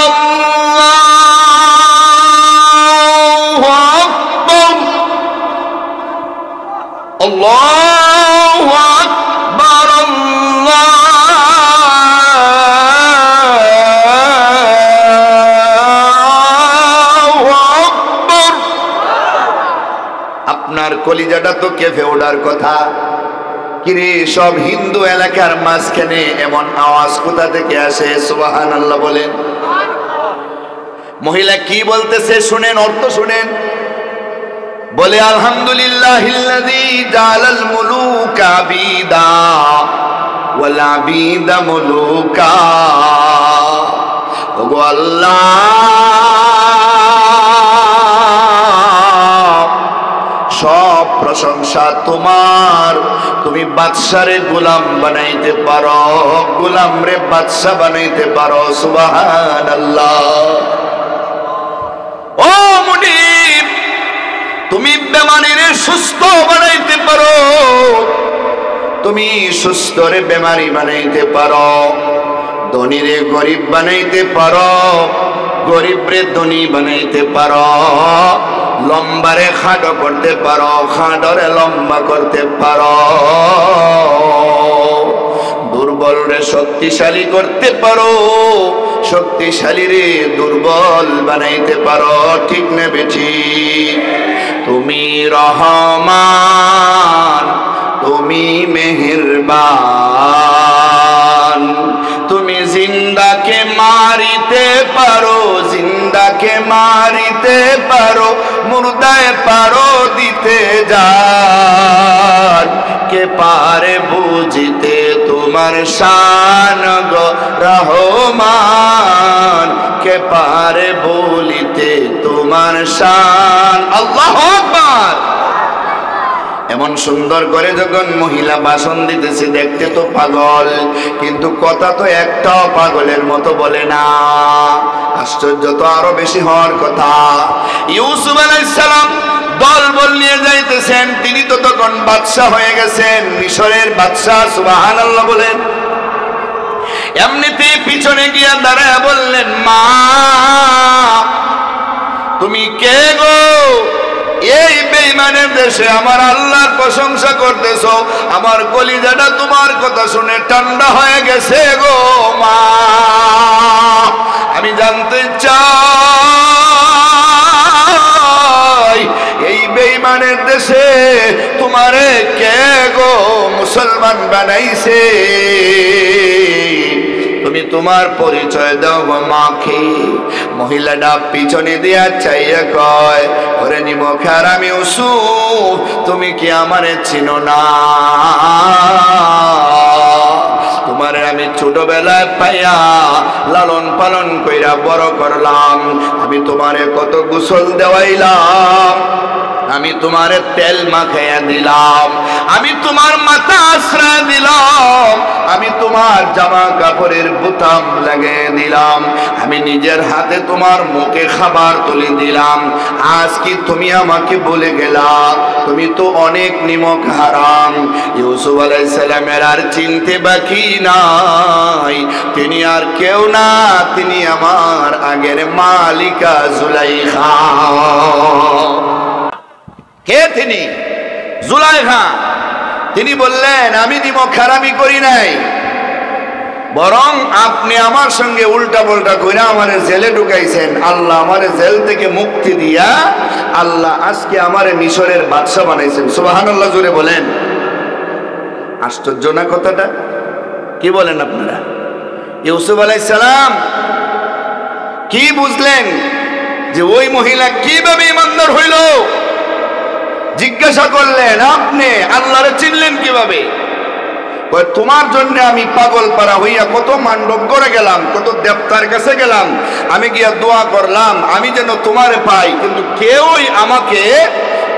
[SPEAKER 1] আল্লাহু আকবার আল্লাহু আকবার, আপনার কলিজাটা তো কেঁপে ওঠার কথা। কিরে, সব হিন্দু এলাকার মাঝখানে এমন আওয়াজ কোথা থেকে আসে? সুবহানাল্লাহ বলেন। মহিলা কি বলতেছে শুনেন, অর্থ শুনেন। বলে আলহামদুলিল্লাহিল্লাযী জালাল মুলুকা আবিদা ওয়াল আবিদা মুলুকা। ওগো আল্লাহ, সব প্রশংসা তোমার। তুমি বাদশারে গোলাম বানাইতে পারো, গোলাম রে বাদশা বানাইতে পারো। সুবহানাল্লাহ। ও মুনিব, তুমি বেমারিরে সুস্থ বানাইতে পারো, তুমি সুস্থ রে বেমারি বানাইতে পারো, ধনীরে গরিব বানাইতে পারো, গরিব রে ধনী বানাইতে পারো, লম্বারে খাটো করতে পারো, খাটোরে লম্বা করতে পারো, দুর্বল রে শক্তিশালী করতে পারো, শক্তিশালী রে দুর্বল বানাইতে পারো। ঠিক না বেঠিক? তুমি রহমান, তুমি মেহেরবান, তুমি জিন্দাকে মারিতে পারো, জিন্দাকে মারিতে পারো, মুর্দায় পারো দিতে যান, কে পারে বুঝিতে তুমি তোমার শান গো রহমান, কে পারে বলিতে তোমার শান। আল্লাহু আকবার। এমন সুন্দর করে যখন মহিলা ভাষণ দিতেছে, দেখতে তো পাগল, কিন্তু কথা তো একটাও পাগলের মতো বলে না। আশ্চর্য তো আরো বেশি হওয়ার কথা। ইউসুফ আলাইহিস সালাম দলবল নিয়ে যাইতেছেন, তিনি তো তখন বাদশা হয়ে গেছেন, মিশরের বাদশা। সুবহানাল্লাহ বলেন। এমনিতেই পিছনে গিয়া দাঁড়ায় বললেন, মা তুমি কে গো? এই বেঈমানের দেশে আমার আল্লাহর প্রশংসা করতেছো, আমার কলিজাটা তোমার কথা শুনে ঠান্ডা হয়ে গেছে গো মা। আমি জানতে চাই এই বেঈমানের দেশে তোমারে কে গো মুসলমান বানাইছে? তুমি তোমার পরিচয় দাও গো মাকে। মহিলাটা পিছনে দিয়া চাইয়া কয়, ওরে নিমখার আমি ইউসুফ, তুমি কি আমারে চিনো না? তোমারে আমি ছোটবেলায় পাইয়া লালন পালন কইরা বড় করলাম, আমি তোমারে কত গোসল দেওয়াইলাম, আমি তোমারে তেল মাখাইয়া দিলাম, আমি তোমার মাথা আশ্রয় দিলাম, আমি তোমার জামা কাপড়ের বোতাম লাগিয়ে দিলাম, আমি নিজের হাতে তোমার মুখে খাবার তুলে দিলাম। আজ কি তুমি আমাকে বলে গেলা তুমি তো অনেক নিমক হারাম? ইউসুফ আলাইহিস সালামের আর চিনতে বাকি নাই, তিনি আর কেউ না, তিনি আমার আগের মালিকা জুলাইখা। কে তিনি? জুলাইখা। তিনি বললেন, আমি নিমক হারামি করি নাই, বরং আপনি আমার সঙ্গে উল্টা পাল্টা কইরা আমারে জেলে ঢুকাইছেন। আল্লাহ আমারে জেল থেকে মুক্তি দিয়া আল্লাহ আজকে আমারে মিশরের বাদশা বানাইছেন। সুবহানাল্লাহ জোরে বলেন। আশ্চর্য না কথাটা? কি বলেন আপনারা? ইউসুফ আলাইহিস সালাম কি বুঝলেন যে ওই মহিলা কিভাবে ইমানদার হইল? জিজ্ঞাসা করলেন, আপনি আল্লাহরে চিনলেন কিভাবে? তোমার জন্য আমি পাগল পারা হইয়া কত মান্ডব করে গেলাম, কত দেবতার কাছে গেলাম, আমি গিয়া দোয়া করলাম আমি যেন তোমারে পাই, কিন্তু কেউই আমাকে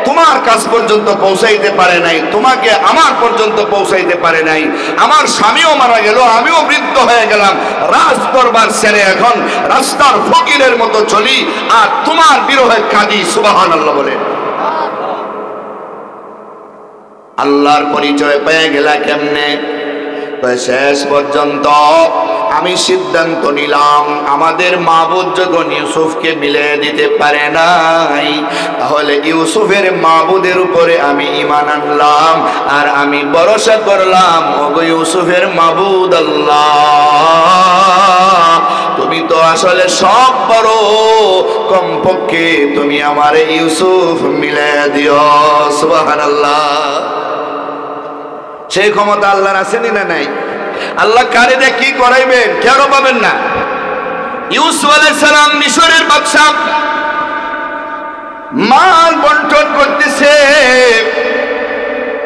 [SPEAKER 1] তোমার কাছ পর্যন্ত পৌঁছাইতে পারে নাই, তোমাকে আমার পর্যন্ত পৌঁছাইতে পারে নাই। আমার স্বামীও মারা গেল, আমিও বৃদ্ধ হয়ে গেলাম, রাজ দরবার ছেড়ে এখন রাস্তার ফকিরের মতো চলি, আর তোমার বিরহে কাঁদি। সুবহানাল্লাহ বলেন। আল্লাহর পরিচয় পেয়ে গেলা কেমনে? শেষ পর্যন্ত আমি সিদ্ধান্ত নিলাম, আমাদের মাবুদ যখন ইউসুফকে মিলিয়ে দিতে পারে নাই, তাহলে ইউসুফের মাবুদের উপরে আমি ঈমান আনলাম, আর আমি ভরসা করলাম ওগো ইউসুফের মাবুদ আল্লাহ, তুমি তো আসলে সব পারো, কমপক্ষে তুমি আমারে ইউসুফ মিলিয়ে দিও। সুবহানাল্লাহ। সেই ক্ষমতা আল্লাহর আছে না নাই? আল্লাহ কারে দিয়ে কি করাইবেন কেন পাবেন না? ইউসুফ আলাইহিস সালাম মিশরের বাদশা, মাল বন্টন করতেছে,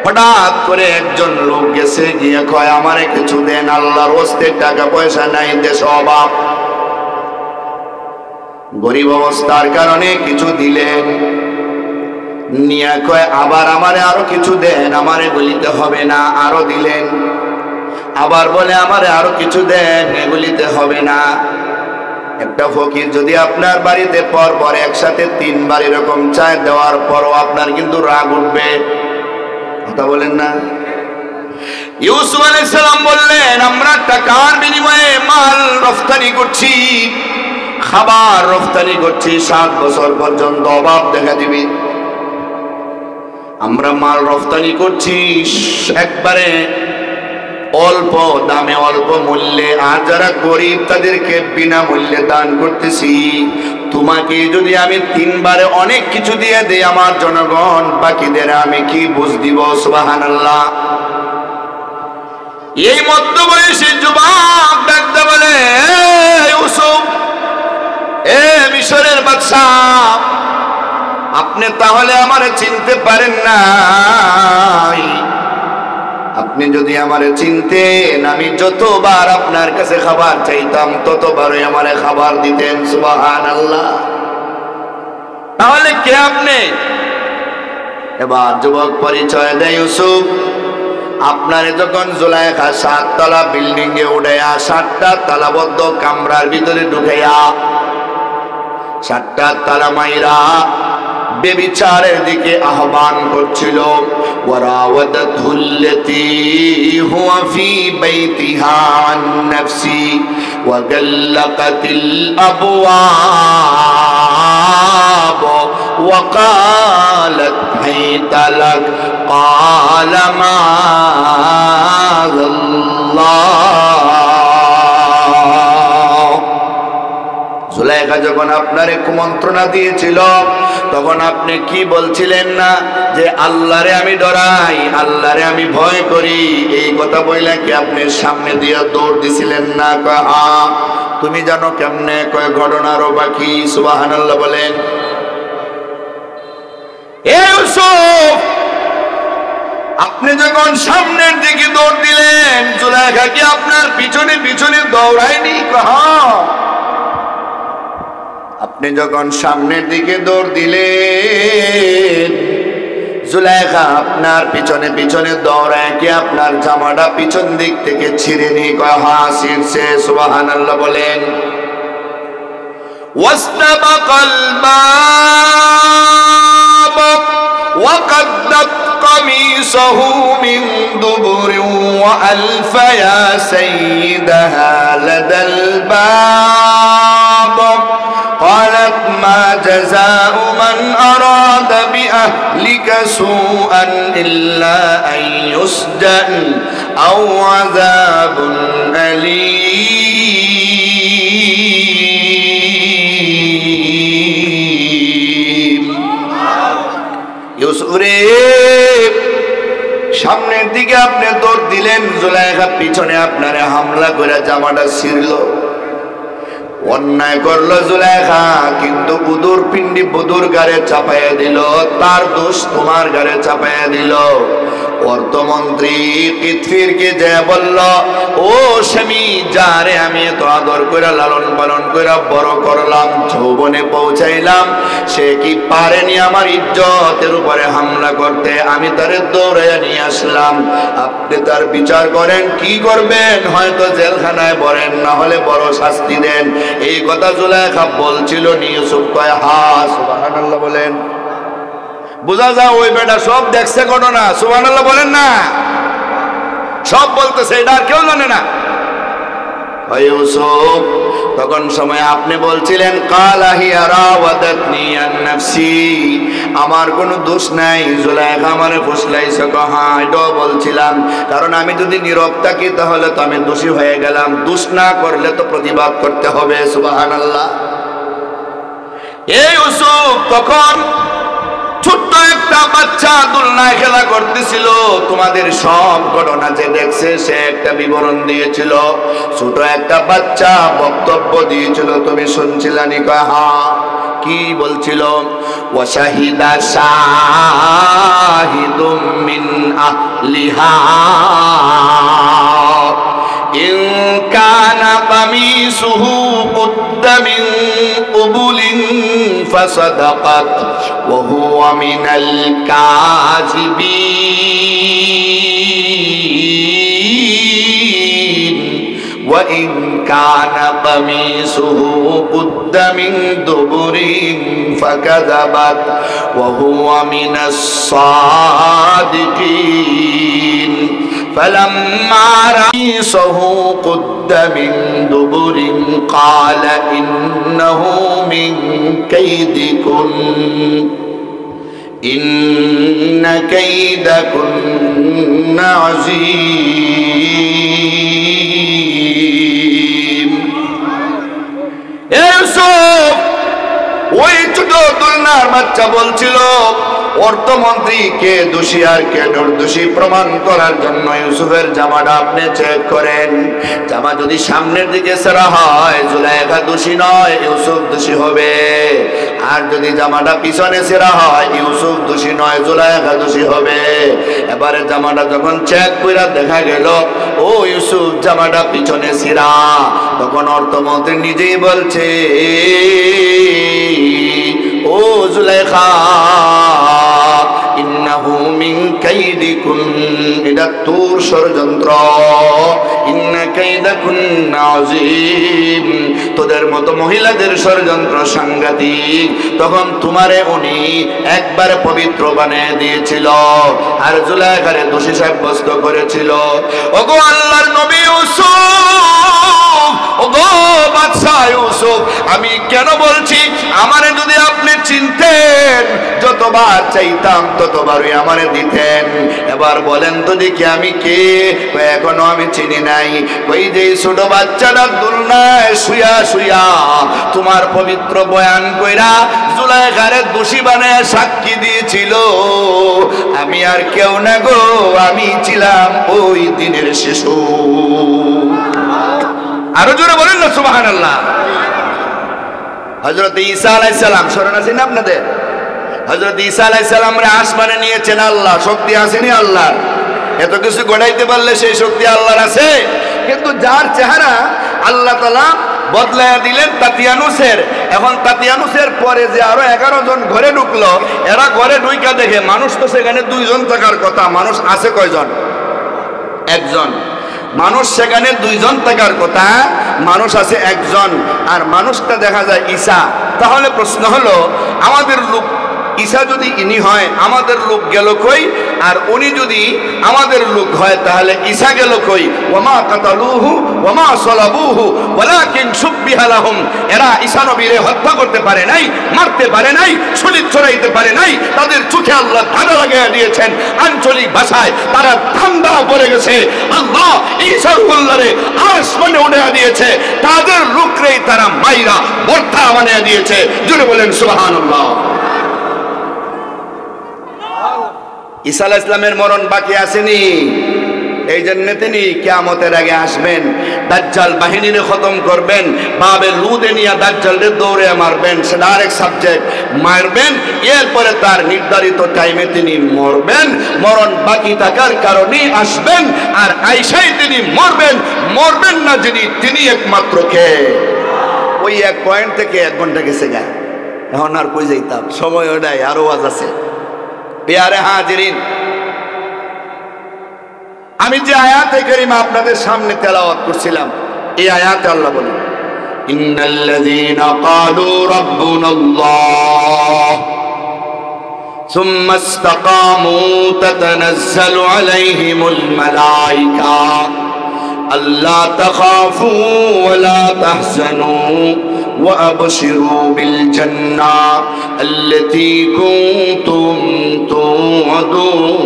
[SPEAKER 1] হঠাৎ করে একজন লোক গেছে গিয়ে কয়, আমারে কিছু দেন, আল্লাহর ওয়াস্তে টাকা পয়সা নাই, দেশ অভাব, গরিব অবস্থার কারণে কিছু দিলেন। নিয়া কয়, আবার আমারে আরো কিছু দেন, আমারে বলিতে হবে না, আরো দিলেন। আবার বলে, আমারে আরো কিছু দেন, এগুলিতে হবে না। একটা ফকির যদি আপনার বাড়িতে পর একসাথে 3 বার এরকম চায় দেওয়ার পরও আপনার কিন্তু রাগ উঠবে, কথা বলেন না? ইউসুফ আলাইহিস সালাম বললেন, আমরা টাকার বিনিময়ে মাল রফতানি করছি, খাবার রফতানি করছি, 7 বছর পর্যন্ত অভাব দেখা দিবে। আমরা মাল রফতানি করছি একবারে অল্প দামে, অল্প মূল্যে, আর যারা গরিব তাদেরকে বিনামূল্যে দান করতেছি। তোমাকে যদি আমি 3 বারে অনেক কিছু দিয়ে দেই আমার জনগণ, বাকিদের আমি কি বুঝ দিব? সুবহানাল্লাহ। এই মধ্যবয়সী যুবক ডাকতে বলে, ইউসুফ, এ মিশরের বাদশা, আপনি তাহলে আমারে চিনতে পারেন নাই? আপনি আপনি যদি আমারে চিনতেন আমি যতবার আপনার কাছে খাবার চাইতাম ততবারই আমারে খাবার দিতেন। সুবহানাল্লাহ। তাহলে কে আপনি? এবার যুবক পরিচয় দেয় ইউসুফ। আপনারে যখন জুলাইখা 7 তলা বিল্ডিং এ উঠাইয়া 7টা তালাবদ্ধ কামরার ভিতরে ঢুকাইয়া 7টা তালা মাইরা বেবিচারের দিকে আহ্বান করছিল, ওয়ারাওয়াদাতুল্লাতী হুয়া ফি বাইতিহা আন নাফসি ওয়া গাল্লাকাতিল আবওয়াব ওয়া ক্বালাত হাইতা লাক ক্বালা মাআযাল্লাহ। জুলাইখা যখন আপনারে কুমন্ত্রণা দিয়েছিল তখন আপনি কি বলছিলেন না যে আল্লাহরে আমি ডরাই, আল্লাহরে আমি ভয় করি, এই কথা বইলা কি আপনি সামনে দিয়ে দৌড় দিছিলেন না? কয় হ্যাঁ। তুমি জানো কেমনে? কয় ঘটনারও বাকি। সুবহানাল্লাহ বলেন। এ ইউসুফ, আপনি যখন সামনের দিকে দৌড় দিলেন জুলাইখা কি আপনার পিছনে পিছনে দৌড়ায়নি? হ্যাঁ। আপনি যখন সামনের দিকে দৌড় দিলেন জুলাইখা আপনার পিছনে পিছনে দৌড়ায় কি আপনার জামাটা পিছন দিক থেকে ছিঁড়ে নি? কয় হ্যাঁ ছিঁড়ছে। সুবহানাল্লাহ বলেন। ওয়াস্তাবাকাল বাব ওয়া কাদ্দাত কামিসাহু মিন দুবুরিন ওয়া আলফা ইয়া সাইয়্যিদাহা লাদাল বাব قالت ما جزاء من أراد بأهلك سوءا إلا أن يسجن أو عذاب أليم। ইউসুফ রে, সামনের দিকে আপনি দৌড় দিলেন, জুলাইখা পিছনে আপনারে হামলা করে জামাটা ছিঁড়ল। অন্যায় করলো জুলাইখা, কিন্তু বুদুর পিণ্ডি বুদুর গাড়ে চাপাইয়া দিল, তার দোষ তোমার গাড়ে চাপাইয়া দিল। অর্থমন্ত্রী কিতফিরকে যে বলল, ও স্বামী, যারে আমি এত আদর করে লালন পালন করে বড় করলাম, যৌবনে পৌঁছাইলাম, সে কি পারেনি আমার ইজ্জতের উপরে হামলা করতে? আমি তারে দৌড়াইয়া নিয়ে আসলাম। আপনি তার বিচার করেন, কি করবেন? হয়তো জেলখানায় ভরেন, না হলে বড় শাস্তি দেন। এই কথা জুলাইখা বলছিল। ইউসুফ কয় হ্যাঁ। সুবহানাল্লাহ বলেন। বুঝা যায় ওই বেটা সব দেখছে ঘটনা। সুবহানাল্লাহ বলেন না? সব বলতেছে, এটা আর কেউ জানে না। ইউসুফ, তখন সময় আপনি বলছিলেন কালা হিয়া রাওয়াদাতনি আন নাফসি, আমার কোনো দোষ নাই, জুলাইখা আমারে ফুসলাইছে। হ্যাঁ, এটাও বলছিলাম, কারণ আমি যদি নীরব থাকি তাহলে তো আমি দোষী হয়ে গেলাম, দোষ না করলে তো প্রতিবাদ করতে হবে। সুবহানাল্লাহ। এই ইউসুফ তখন ছোট্ট একটা বাচ্চা দোলনায় খেলা করতেছিল, তোমাদের সব ঘটনা যে দেখছে সে একটা বিবরণ দিয়েছিল। ছোট একটা বাচ্চা বক্তব্য দিয়েছিল, তুমি শুনছিলানি? কয় হ্যাঁ। কি বলছিল? ওয়াশাহিদা শাহিদুম মিন আহলিহা ইন কানা কামিসুহু কুদ্দা মিন কুবুলিন ফাসাদাকাত ওয়া হুয়া মিনাল কাযিবিন ওয়া ইন কানা কামিসুহু কুদ্দা মিন দুবুরিন ফাকাযাবাত ওয়া হুয়া মিনাস সাদিকিন فلما رأيته قد من دبر قال إنه من كيدكن إن كيدكن عظيم। ইউসুফ ওই ছোট দোলনার বাচ্চা বলছিল, অর্থমন্ত্রী কে দোষী আর কে নির্দোষী প্রমাণ করার জন্য ইউসুফের জামাটা আপনি চেক করেন। জামা যদি সামনের দিকে ছেঁড়া হয় জুলাইখা দোষী নয়, ইউসুফ দোষী হবে। আর যদি জামাটা পিছনে ছেঁড়া হয় ইউসুফ দোষী নয়, জুলাইখা দোষী হবে। এবারে জামাটা যখন চেক কইরা দেখা গেল ও ইউসুফ জামাটা পিছনে ছেঁড়া, তখন অর্থমন্ত্রী নিজেই বলছে ও জুলাইখা ইন্নাহু মিন কাইদিকুন, এটা তোর ষড়যন্ত্র, ইন্না কাইদাকুন্না আযীম, তোদের মতো মহিলাদের ষড়যন্ত্র সাংঘাতিক। তখন তোমারে উনি একবারে পবিত্র বানিয়ে দিয়েছিল আর জুলাইখারে দোষী সাব্যস্ত করেছিল। ওগো আল্লাহর নবী ইউসুফ, ওগো বাদশা ইউসুফ, আমি কেন বলছি আমারে যদি আপনি চিনতেন যতবার চাইতাম ততবারই আমারে দিতেন। এবার বলেন তো দেখি আমি কে? এখনো আমি চিনি নাই। ওই যে ছোট বাচ্চাটা দুলনায় শুয়া শুয়া তোমার পবিত্র বয়ান কইরা জুলাইখারে দোষী বানায় সাক্ষী দিয়েছিল, আমি আর কেউ না গো, আমি ছিলাম ওই দিনের শিশু। আরো জোরে বলেন না সুবহানাল্লাহ। হযরত ঈসা আলাইহিস সালাম স্মরণ আছে না আপনাদের? হযরত ঈসা আলাইহিস সালামরে আসমানে নিয়েছেন আল্লাহ, শক্তি আসেনি আল্লাহর? এত কিছু গড়াইতে পারলে সেই শক্তি আল্লাহর আছে। কিন্তু যার চেহারা আল্লাহ তাআলা বদলায়া দিলেন তাতিয়ানুসের, এখন তাতিয়ানুসের পরে যে আরো 11 জন ঘরে ঢুকলো, এরা ঘরে ঢুইকা দেখে মানুষ তো সেখানে 2 জন থাকার কথা, মানুষ আছে কয়জন? একজন। মানুষ সেখানে 2 জন থাকার কথা, মানুষ আছে একজন, আর মানুষটা দেখা যায় ঈসা। তাহলে প্রশ্ন হলো আমাদের লোক ঈসা যদি ইনি হয় আমাদের লোক গেল কই? আর উনি যদি আমাদের লোক হয় তাহলে ঈসা গেল কই? ওয়ামা কাতালুহু ওয়ামা সালাবুহু ওয়ালাকিন শুববিহা লাহুম, এরা ঈসা নবীরে হত্যা করতে পারে নাই, মারতে পারে নাই, শরীর ছড়াইতে পারে নাই, তাদের চোখে আল্লাহ ধাঁধা লাগিয়ে দিয়েছেন। আঞ্চলিক ভাষায় তারা ধান্দা পড়ে গেছে। আল্লাহ ঈসা রুহুল্লাহরে আসমানে উঠিয়ে দিয়েছে, তাদের লোকরেই তারা মাইরা বর্তা বানিয়ে দিয়েছে। জোরে বলেন সুবহানাল্লাহ। ঈসা আলাইহিস সালামের মরণ বাকি আসেনি, এই জন্য তিনি কিয়ামতের আগে আসবেন, দাজ্জাল বাহিনীরে খতম করবেন, বাবে লুদে নিয়ে দাজ্জালরে দৌড়ে মারবেন, সেটা আরেক সাবজেক্ট, মারবেন। এরপরে তার নির্ধারিত টাইমে তিনি মরবেন, মরণ বাকি থাকার কারণেই আসবেন, আর আইসাই তিনি মরবেন। মরবেন না যিনি, তিনি একমাত্র কে? ওই এক পয়েন্ট থেকে 1 ঘন্টা গেছে গা, এখন আর কই যাইতাম, সময় ওটাই, আরো ওয়াজ আছে। প্রিয় হাজিরিন, আমি যে আয়াতে কারিমা আপনাদের সামনে তেলাওয়াত করছিলাম, এই আয়াতে আল্লাহ বলেন ইন্নাল্লাযীনা ক্বালু রাব্বুনাল্লাহ সুম্মা ইসতাকামু তাতানাজ্জালু আলাইহিমুল মালায়েকা আল্লা তাখাফু ওয়া লা তাহজানু وأبشروا بالجنة التي كنتم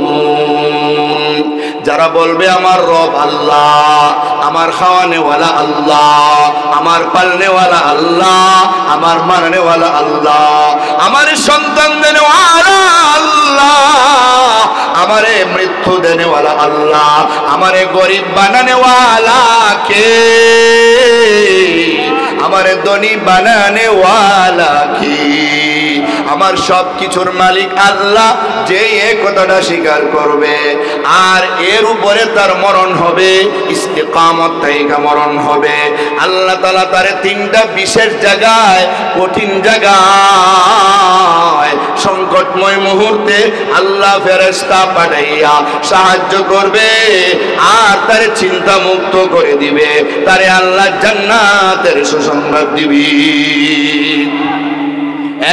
[SPEAKER 1] توعدون। যারা বলবে আমার রব আল্লাহ, আমার খাওয়ানেওয়ালা আল্লাহ, আমার পালনেওয়ালা আল্লাহ, আমার মারনেওয়ালা আল্লাহ, আমার সন্তান দেনেওয়ালা আল্লাহ, আমারে মৃত্যু দেনেওয়ালা আল্লাহ, আমারে গরিব বানানেওয়ালা কে? আমারে ধনী বানানেওয়ালা কি? আমার সব কিছুর মালিক আল্লাহ। যে এই কথাটা স্বীকার করবে আর এর উপরে তার মরণ হবে, ইস্তিকামত থেকে মরণ হবে, আল্লাহ তাআলা তারে 3টা বিশেষ জায়গায়, কঠিন জায়গায়, সংকটময় মুহূর্তে আল্লাহ ফেরেশতা পাঠাইয়া সাহায্য করবে আর তারে চিন্তা মুক্ত করে দিবে, তারে আল্লাহ জান্নাতের সুসংবাদ দিবে।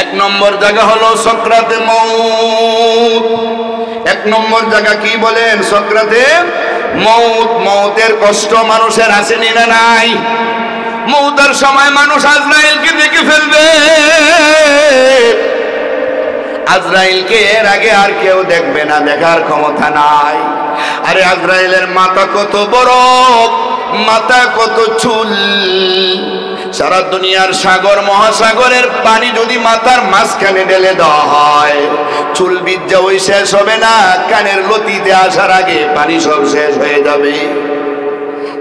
[SPEAKER 1] 1 নম্বর জায়গা হলো সকরাতে মউত। 1 নম্বর জায়গা কি বলেন? সকরাতে মউত। মউতের কষ্ট মানুষের আসেনি না নাই? মউতের সময় মানুষ আজরাইলকে দেখে ফেলবে। আজরাইলকে এর আগে আর কেউ দেখবে না, দেখার ক্ষমতা নাই। আরে আজরাইলের মাথা কত বড়, মাথা কত চুল, সারা দুনিয়ার সাগর মহাসাগরের পানি যদি মাথার মাঝখানে ঢেলে দেওয়া হয়, চুল বিদ্যা ওই শেষ হবে না, কানের লতিতে আসার আগে পানি সব শেষ হয়ে যাবে।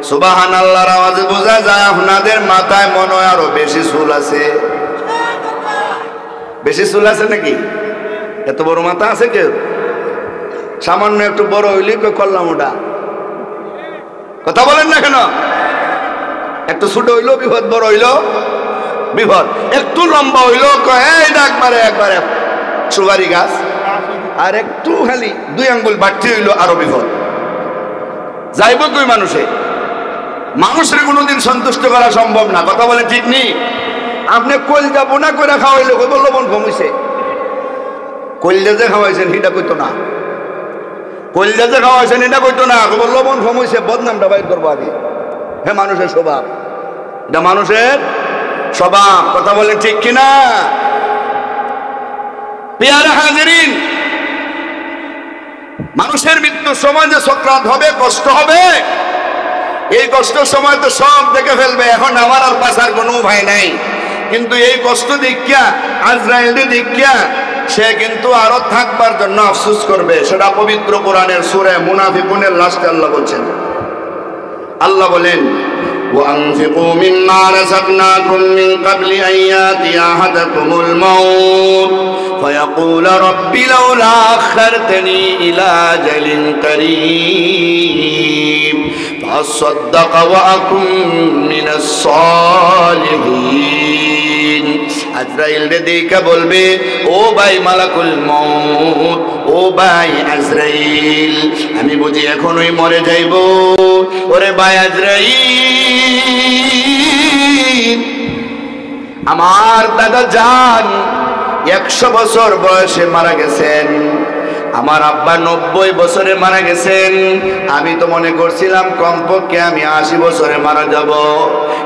[SPEAKER 1] সুবহানাল্লাহর আওয়াজে বোঝা যায় আপনাদের মাথায় মনে হয় আরো বেশি চুল আছে। বেশি চুল আছে নাকি? এত বড় মাথা আছে কেউ? সামান্য একটু বড় হইলে করলাম ওটা, কথা বলেন না কেন? একটু ছোট হইলো বিপদ, বড় হইলো বিপদ, একটু লম্বা হইলো একবারে সুপারি গাছ, আর একটু খালি 2 আঙ্গুল বাড়তি হইলো আরো বিপদ। যাইব কই মানুষে? মানুষের কোনোদিন সন্তুষ্ট করা সম্ভব না, কথা বলে ঠিক নেই। আপনি কলজা বোনা করে খাওয়াইলে কইব লবণ কমিছে, কলজা যে খাওয়াইছেন সেটা কইতো না, কলজা যে খাওয়াইছেন এটা কইতো না, কইব লবণ কমিছে, বদনামটা বাইর করবো আগে। হ্যাঁ, মানুষের স্বভাব, এটা মানুষের স্বভাব, কথা বলে ঠিক কিনা? পেয়ারা হাজিরিন, মানুষের মৃত্যুর সময় যে সক্রান্ত হবে, কষ্ট হবে, এই কষ্টের সময় তো সব দেখে ফেলবে, এখন আমার আর বাঁচার কোনো উপায় নাই। কিন্তু এই কষ্ট দেখিয়া, আজরাইলকে দেখিয়া সে কিন্তু আরো থাকবার জন্য আফসোস করবে। সেটা পবিত্র কোরআনের সূরা মুনাফিকুনের লাস্টে আল্লাহ বলছেন, আল্লাহ বলেন وأنفقوا مما رزقناكم من قبل أن يأتي أحدكم الموت فيقول رب لولا أخرتني إلى أجل قريب فأصدق وأكن من الصالحين। আজরাইল রে দেখা বলবে, ও ভাই মালাকুল মউত, ও ভাই আজরাইল, আমি বুঝি এখনই মরে যাইব। ওরে ভাই আজরাইল, আমার দাদা জান 100 বছর বয়সে মারা গেছেন, আমার আব্বা 90 বছরে মারা গেছেন, আমি তো মনে করছিলাম কমপক্ষে আমি 80 বছরে মারা যাব,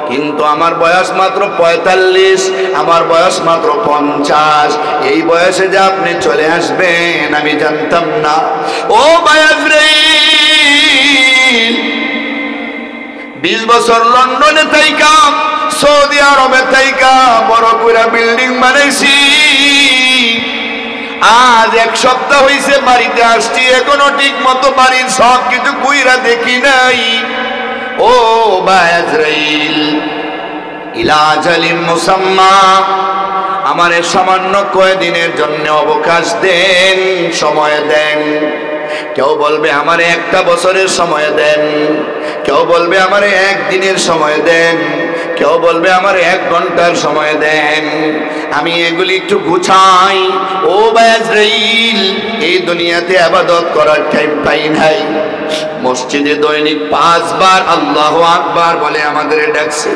[SPEAKER 1] কিন্তু আমার বয়স মাত্র 45, আমার বয়স মাত্র 50। এই বয়সে যে আপনি চলে আসবেন আমি জানতাম না। ও ভাই আজরাইল, 20 বছর লন্ডনে থাইকা, সৌদি আরবে থাইকা বড় কইরা বিল্ডিং বানাইছি, আজ 1 সপ্তাহ হইছে বাড়িতে আসছি, এখনো ঠিক মতো বাড়ির সব কিছু কইরা দেখি নাই। ও ভাই আজরাইল, ইলা আজালিম মুসাম্মা, আমারে সামান্য কয়দিনের জন্য অবকাশ দেন, সময় দেন। কেউ বলবে আমারে 1টা বছরের সময় দেন, কেউ বলবে আমারে 1 দিনের সময় দেন, কেউ বলবে আমারে 1 ঘন্টার সময় দেন, আমি এগুলি একটু গুছাই। ও ভাই আজরাইল, এই দুনিয়াতে ইবাদত করার টাইম পাই নাই। মসজিদে দৈনিক 5 বার আল্লাহু আকবার বলে আমাদের ডাকছে,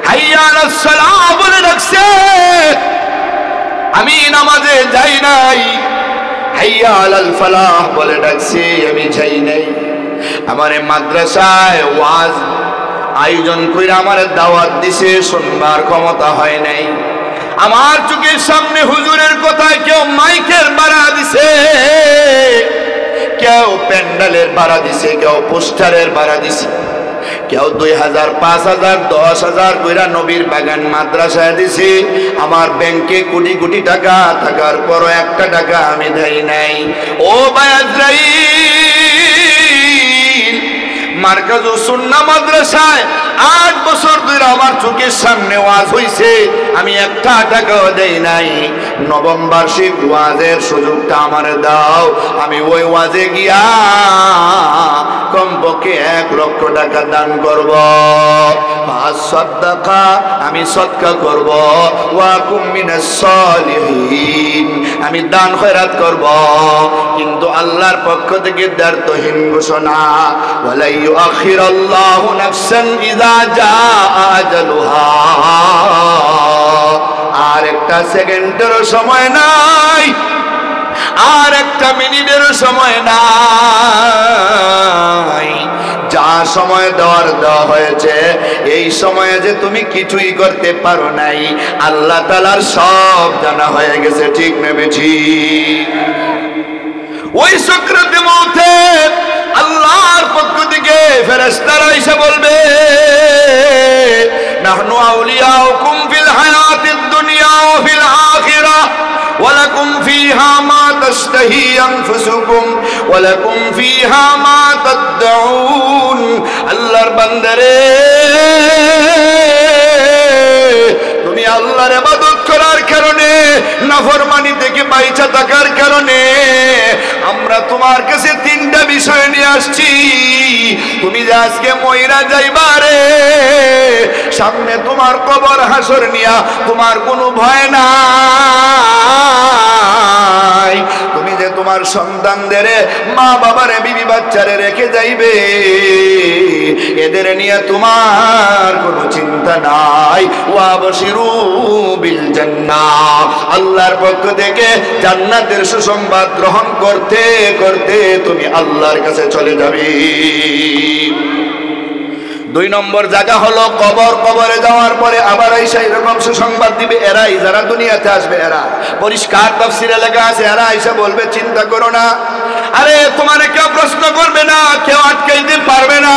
[SPEAKER 1] হাইয়া আলাস সালাহ বলে ডাকছে, আমি নামাজে যাই নাই। হাইয়া আলাল ফালাহ বলে ডাকছে, আমি যাই নাই। আমারে মাদ্রাসায় ওয়াজ আয়োজন কইরা আমারে দাওয়াত দিছে, শুনবার ক্ষমতা হয় নাই। আমার চোখের সামনে হুজুরের কথায় কেউ মাইকের ভাড়া দিছে, কেউ প্যান্ডেলের ভাড়া দিছে, কেউ পোস্টারের ভাড়া দিছে, কেউ 2000, 5000, 10,000 কইরা নবীর বাগান মাদ্রাসায় দিছে। আমার ব্যাংকে কোটি কোটি টাকা থাকার পরও 1টা টাকা আমি দেই নাই। ও ভাই আজরাইল, মার্কাজুস সুন্নাহ মাদ্রাসায় 8 বছর ধরে আমার চোখের সামনে ওয়াজ হইছে, আমি 1টা টাকাও দেই নাই। নবম বার্ষিক ওয়াজের সুযোগটা আমারে দাও, আমি ওই ওয়াজে গিয়া কমপক্ষে 1 লক্ষ টাকা দান করব, সাদাকা আমি সদকা করব, ওয়া কুম মিনাস সালিহিন আমি দান খয়রাত করব। কিন্তু আল্লাহর পক্ষ থেকে দায়িত্বহীন ঘোষণা, ওয়ালা ইউআখিরুল্লাহু নাফসান ইযা জাআ আজালুহা, আর 1টা সেকেন্ডেরও সময় নাই, আর 1টা মিনিটেরও সময় নাই। যা সময় দেওয়া হয়েছে, এই সময়ে যে তুমি কিছুই করতে পারো নাই, আল্লাহ তাআলার সব জানা হয়ে গেছে, ঠিক না বেঠিক? ওই সাকরাতে মউতে আল্লাহর পক্ষ থেকে ফেরেশতারা এসে বলবে, নাহনু আউলিয়াউকুম ফিল হায়াতিদ দুনিয়া ওয়া ফিল আখিরাহ ওয়ালাকুম ফিহা মা তাশতাহি আনফুসুকুম ওয়ালাকুম ফিহা মা তাদউন। আল্লাহর বান্দারে, তুমি আল্লাহর ইবাদত করার কারণে, নাফরমানি থেকে বাইচা থাকার কারণে আমরা তোমার কাছে তিনটা বিষয় নিয়ে আসছি। তুমি যে আজকে মইরা যাইবারে, সামনে তোমার কবর হাসর নিয়া তোমার কোনো ভয় নাই। তুমি যে তোমার সন্তানদের, মা বাবারে, বিবি বাচ্চারে রেখে যাইবে, এদের নিয়ে তোমার কোনো চিন্তা নাই। ওয়াবশিরু বিল জান্নাহ, আল্লাহর পক্ষ থেকে জান্নাতের সুসংবাদ গ্রহণ করতে করতে তুমি আল্লাহর কাছে চলে যাবে। 2 নম্বর জায়গা হলো কবর। কবরে যাওয়ার পরে আবার আইসা এরকম সুসংবাদ দিবে। এরাই যারা দুনিয়াতে আসবে, এরা পরিষ্কার তাফসীরে লেখা আছে, এরা আইসা বলবে চিন্তা করো না, আরে তোমারে কেউ প্রশ্ন করবে না, কেউ আটকাইতে পারবে না।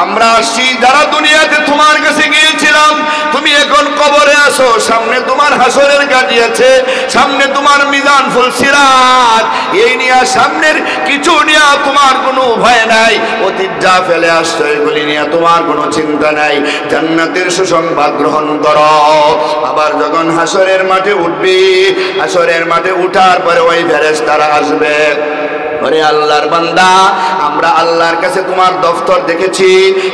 [SPEAKER 1] আমরা আসছি যারা দুনিয়াতে তোমার কাছে গিয়েছিলাম, তুমি এখন কবরে আসো, সামনে তোমার হাসরের গাড়ি আছে, সামনে তোমার মিজান ফুল সিরাত, এই নিয়ে সামনের কিছু নিয়ে তোমার কোনো ভয় নাই। অতীত যা ফেলে আসছো এগুলি নিয়ে তোমার কোনো চিন্তা নাই। জান্নাতের সুসংবাদ গ্রহণ করো। আবার যখন হাসরের মাঠে উঠবি, হাসরের মাঠে উঠার পরে ওই ফেরেশতারা আসবে, ওরে আল্লাহর বান্দা, আমরা আল্লাহর কাছে তোমার দফতর দেখেছি,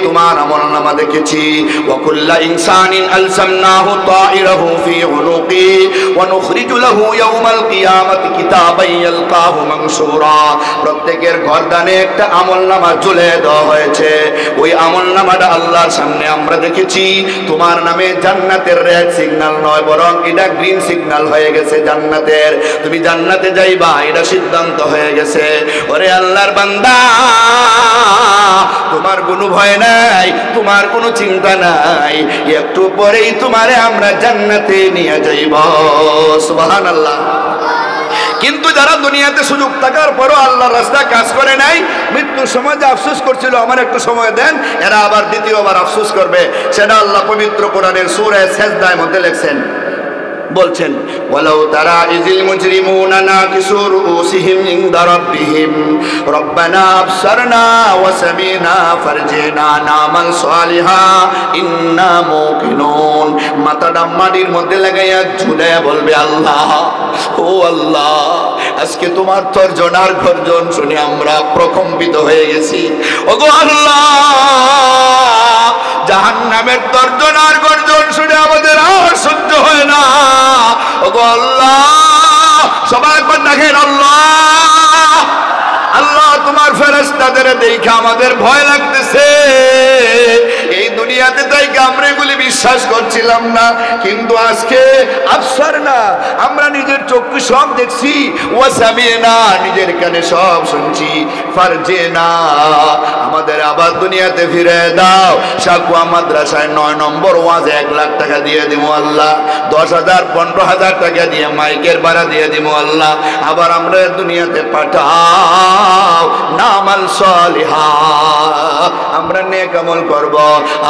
[SPEAKER 1] তোমার আমলনামা দেখেছি। ওয়া কুল্লা ইনসানিন আলসামনাহু তাইরাহু ফি উনুকি ওয়া নুখরিজু লাহু ইয়াওমাল কিয়ামাতি কিতাবান ইয়ালকাহু মানসুরা। প্রত্যেকের গর্দানে একটা আমলনামা ঝুলে দেওয়া হয়েছে। ওই আমলনামাটা আল্লাহর সামনে আমরা দেখেছি। তোমার নামে জান্নাতের রেড সিগন্যাল নয়, বরং এটা গ্রিন সিগন্যাল হয়ে গেছে জান্নাতের। তুমি জান্নাতে যাইবা, এটা সিদ্ধান্ত হয়ে গেছে। ওরে আল্লাহর বান্দা, তোমার কোনো ভয় নাই, তোমার কোনো চিন্তা নাই, একটু পরেই তোমারে আমরা জান্নাতে নিয়ে যাইব। সুবহানাল্লাহ। কিন্তু যারা দুনিয়াতে সুযোগ থাকার পরও আল্লাহর রাস্তায় কাজ করে নাই, মৃত্যুর সময় যে আফসোস করছিল আমার একটু সময় দেন, এরা আবার দ্বিতীয়বার আফসোস করবে। সেটা আল্লাহ পবিত্র কোরআনের সূরা সাজদার মধ্যে লেখছেন, বলছেন, ওয়ালাউ তারা ইজিল মুজরিমুনা নাকিসু রুউসিহিম ইনদা রাব্বিহিম রব্বানা আবসারনা ওয়া সামিনা ফারজিনা নামাল সালিহা ইন্না মুকিনুন। মাথাটা মাটির মধ্যে লাগাইয়া ঝুলাইয়া বলবে, আল্লাহ, ও আল্লাহ, আজকে তোমার তর্জনার গর্জন শুনে আমরা প্রকম্পিত হয়ে গেছি। ওগো আল্লাহ, জাহান্নামের তর্জনার গর্জন শুনে আমাদের আর সহ্য হয় না। ওগো আল্লাহ, সবাই একবার দেখেন, আল্লাহ, আল্লাহ, তোমার ফেরেশতাদের দেখে আমাদের ভয় লাগতেছে। এই দুনিয়াতে তাই আমরা এগুলি বিশ্বাস করছিলাম না, কিন্তু আজকে আফসার না, আমরা নিজের চোখে সব দেখছি, ওয়াসামিনা, নিজের কানে সব শুনছি, ফারজিনা, আমাদের আবার দুনিয়াতে ফিরে দাও। সাকুয়া মাদ্রাসায় 9 নম্বর ওয়াজে 1 লাখ টাকা দিয়ে দিব আল্লাহ, 10,000 15,000 টাকা দিয়ে মাইকের ভাড়া দিয়ে দিব আল্লাহ, আবার আমরা দুনিয়াতে পাঠাও নামাল সালিহা, আমরা নেক আমল করব।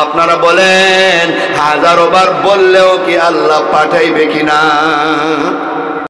[SPEAKER 1] আপনারা বলেন, 1000 বার বললেও কি আল্লাহ পাঠাইবে কিনা?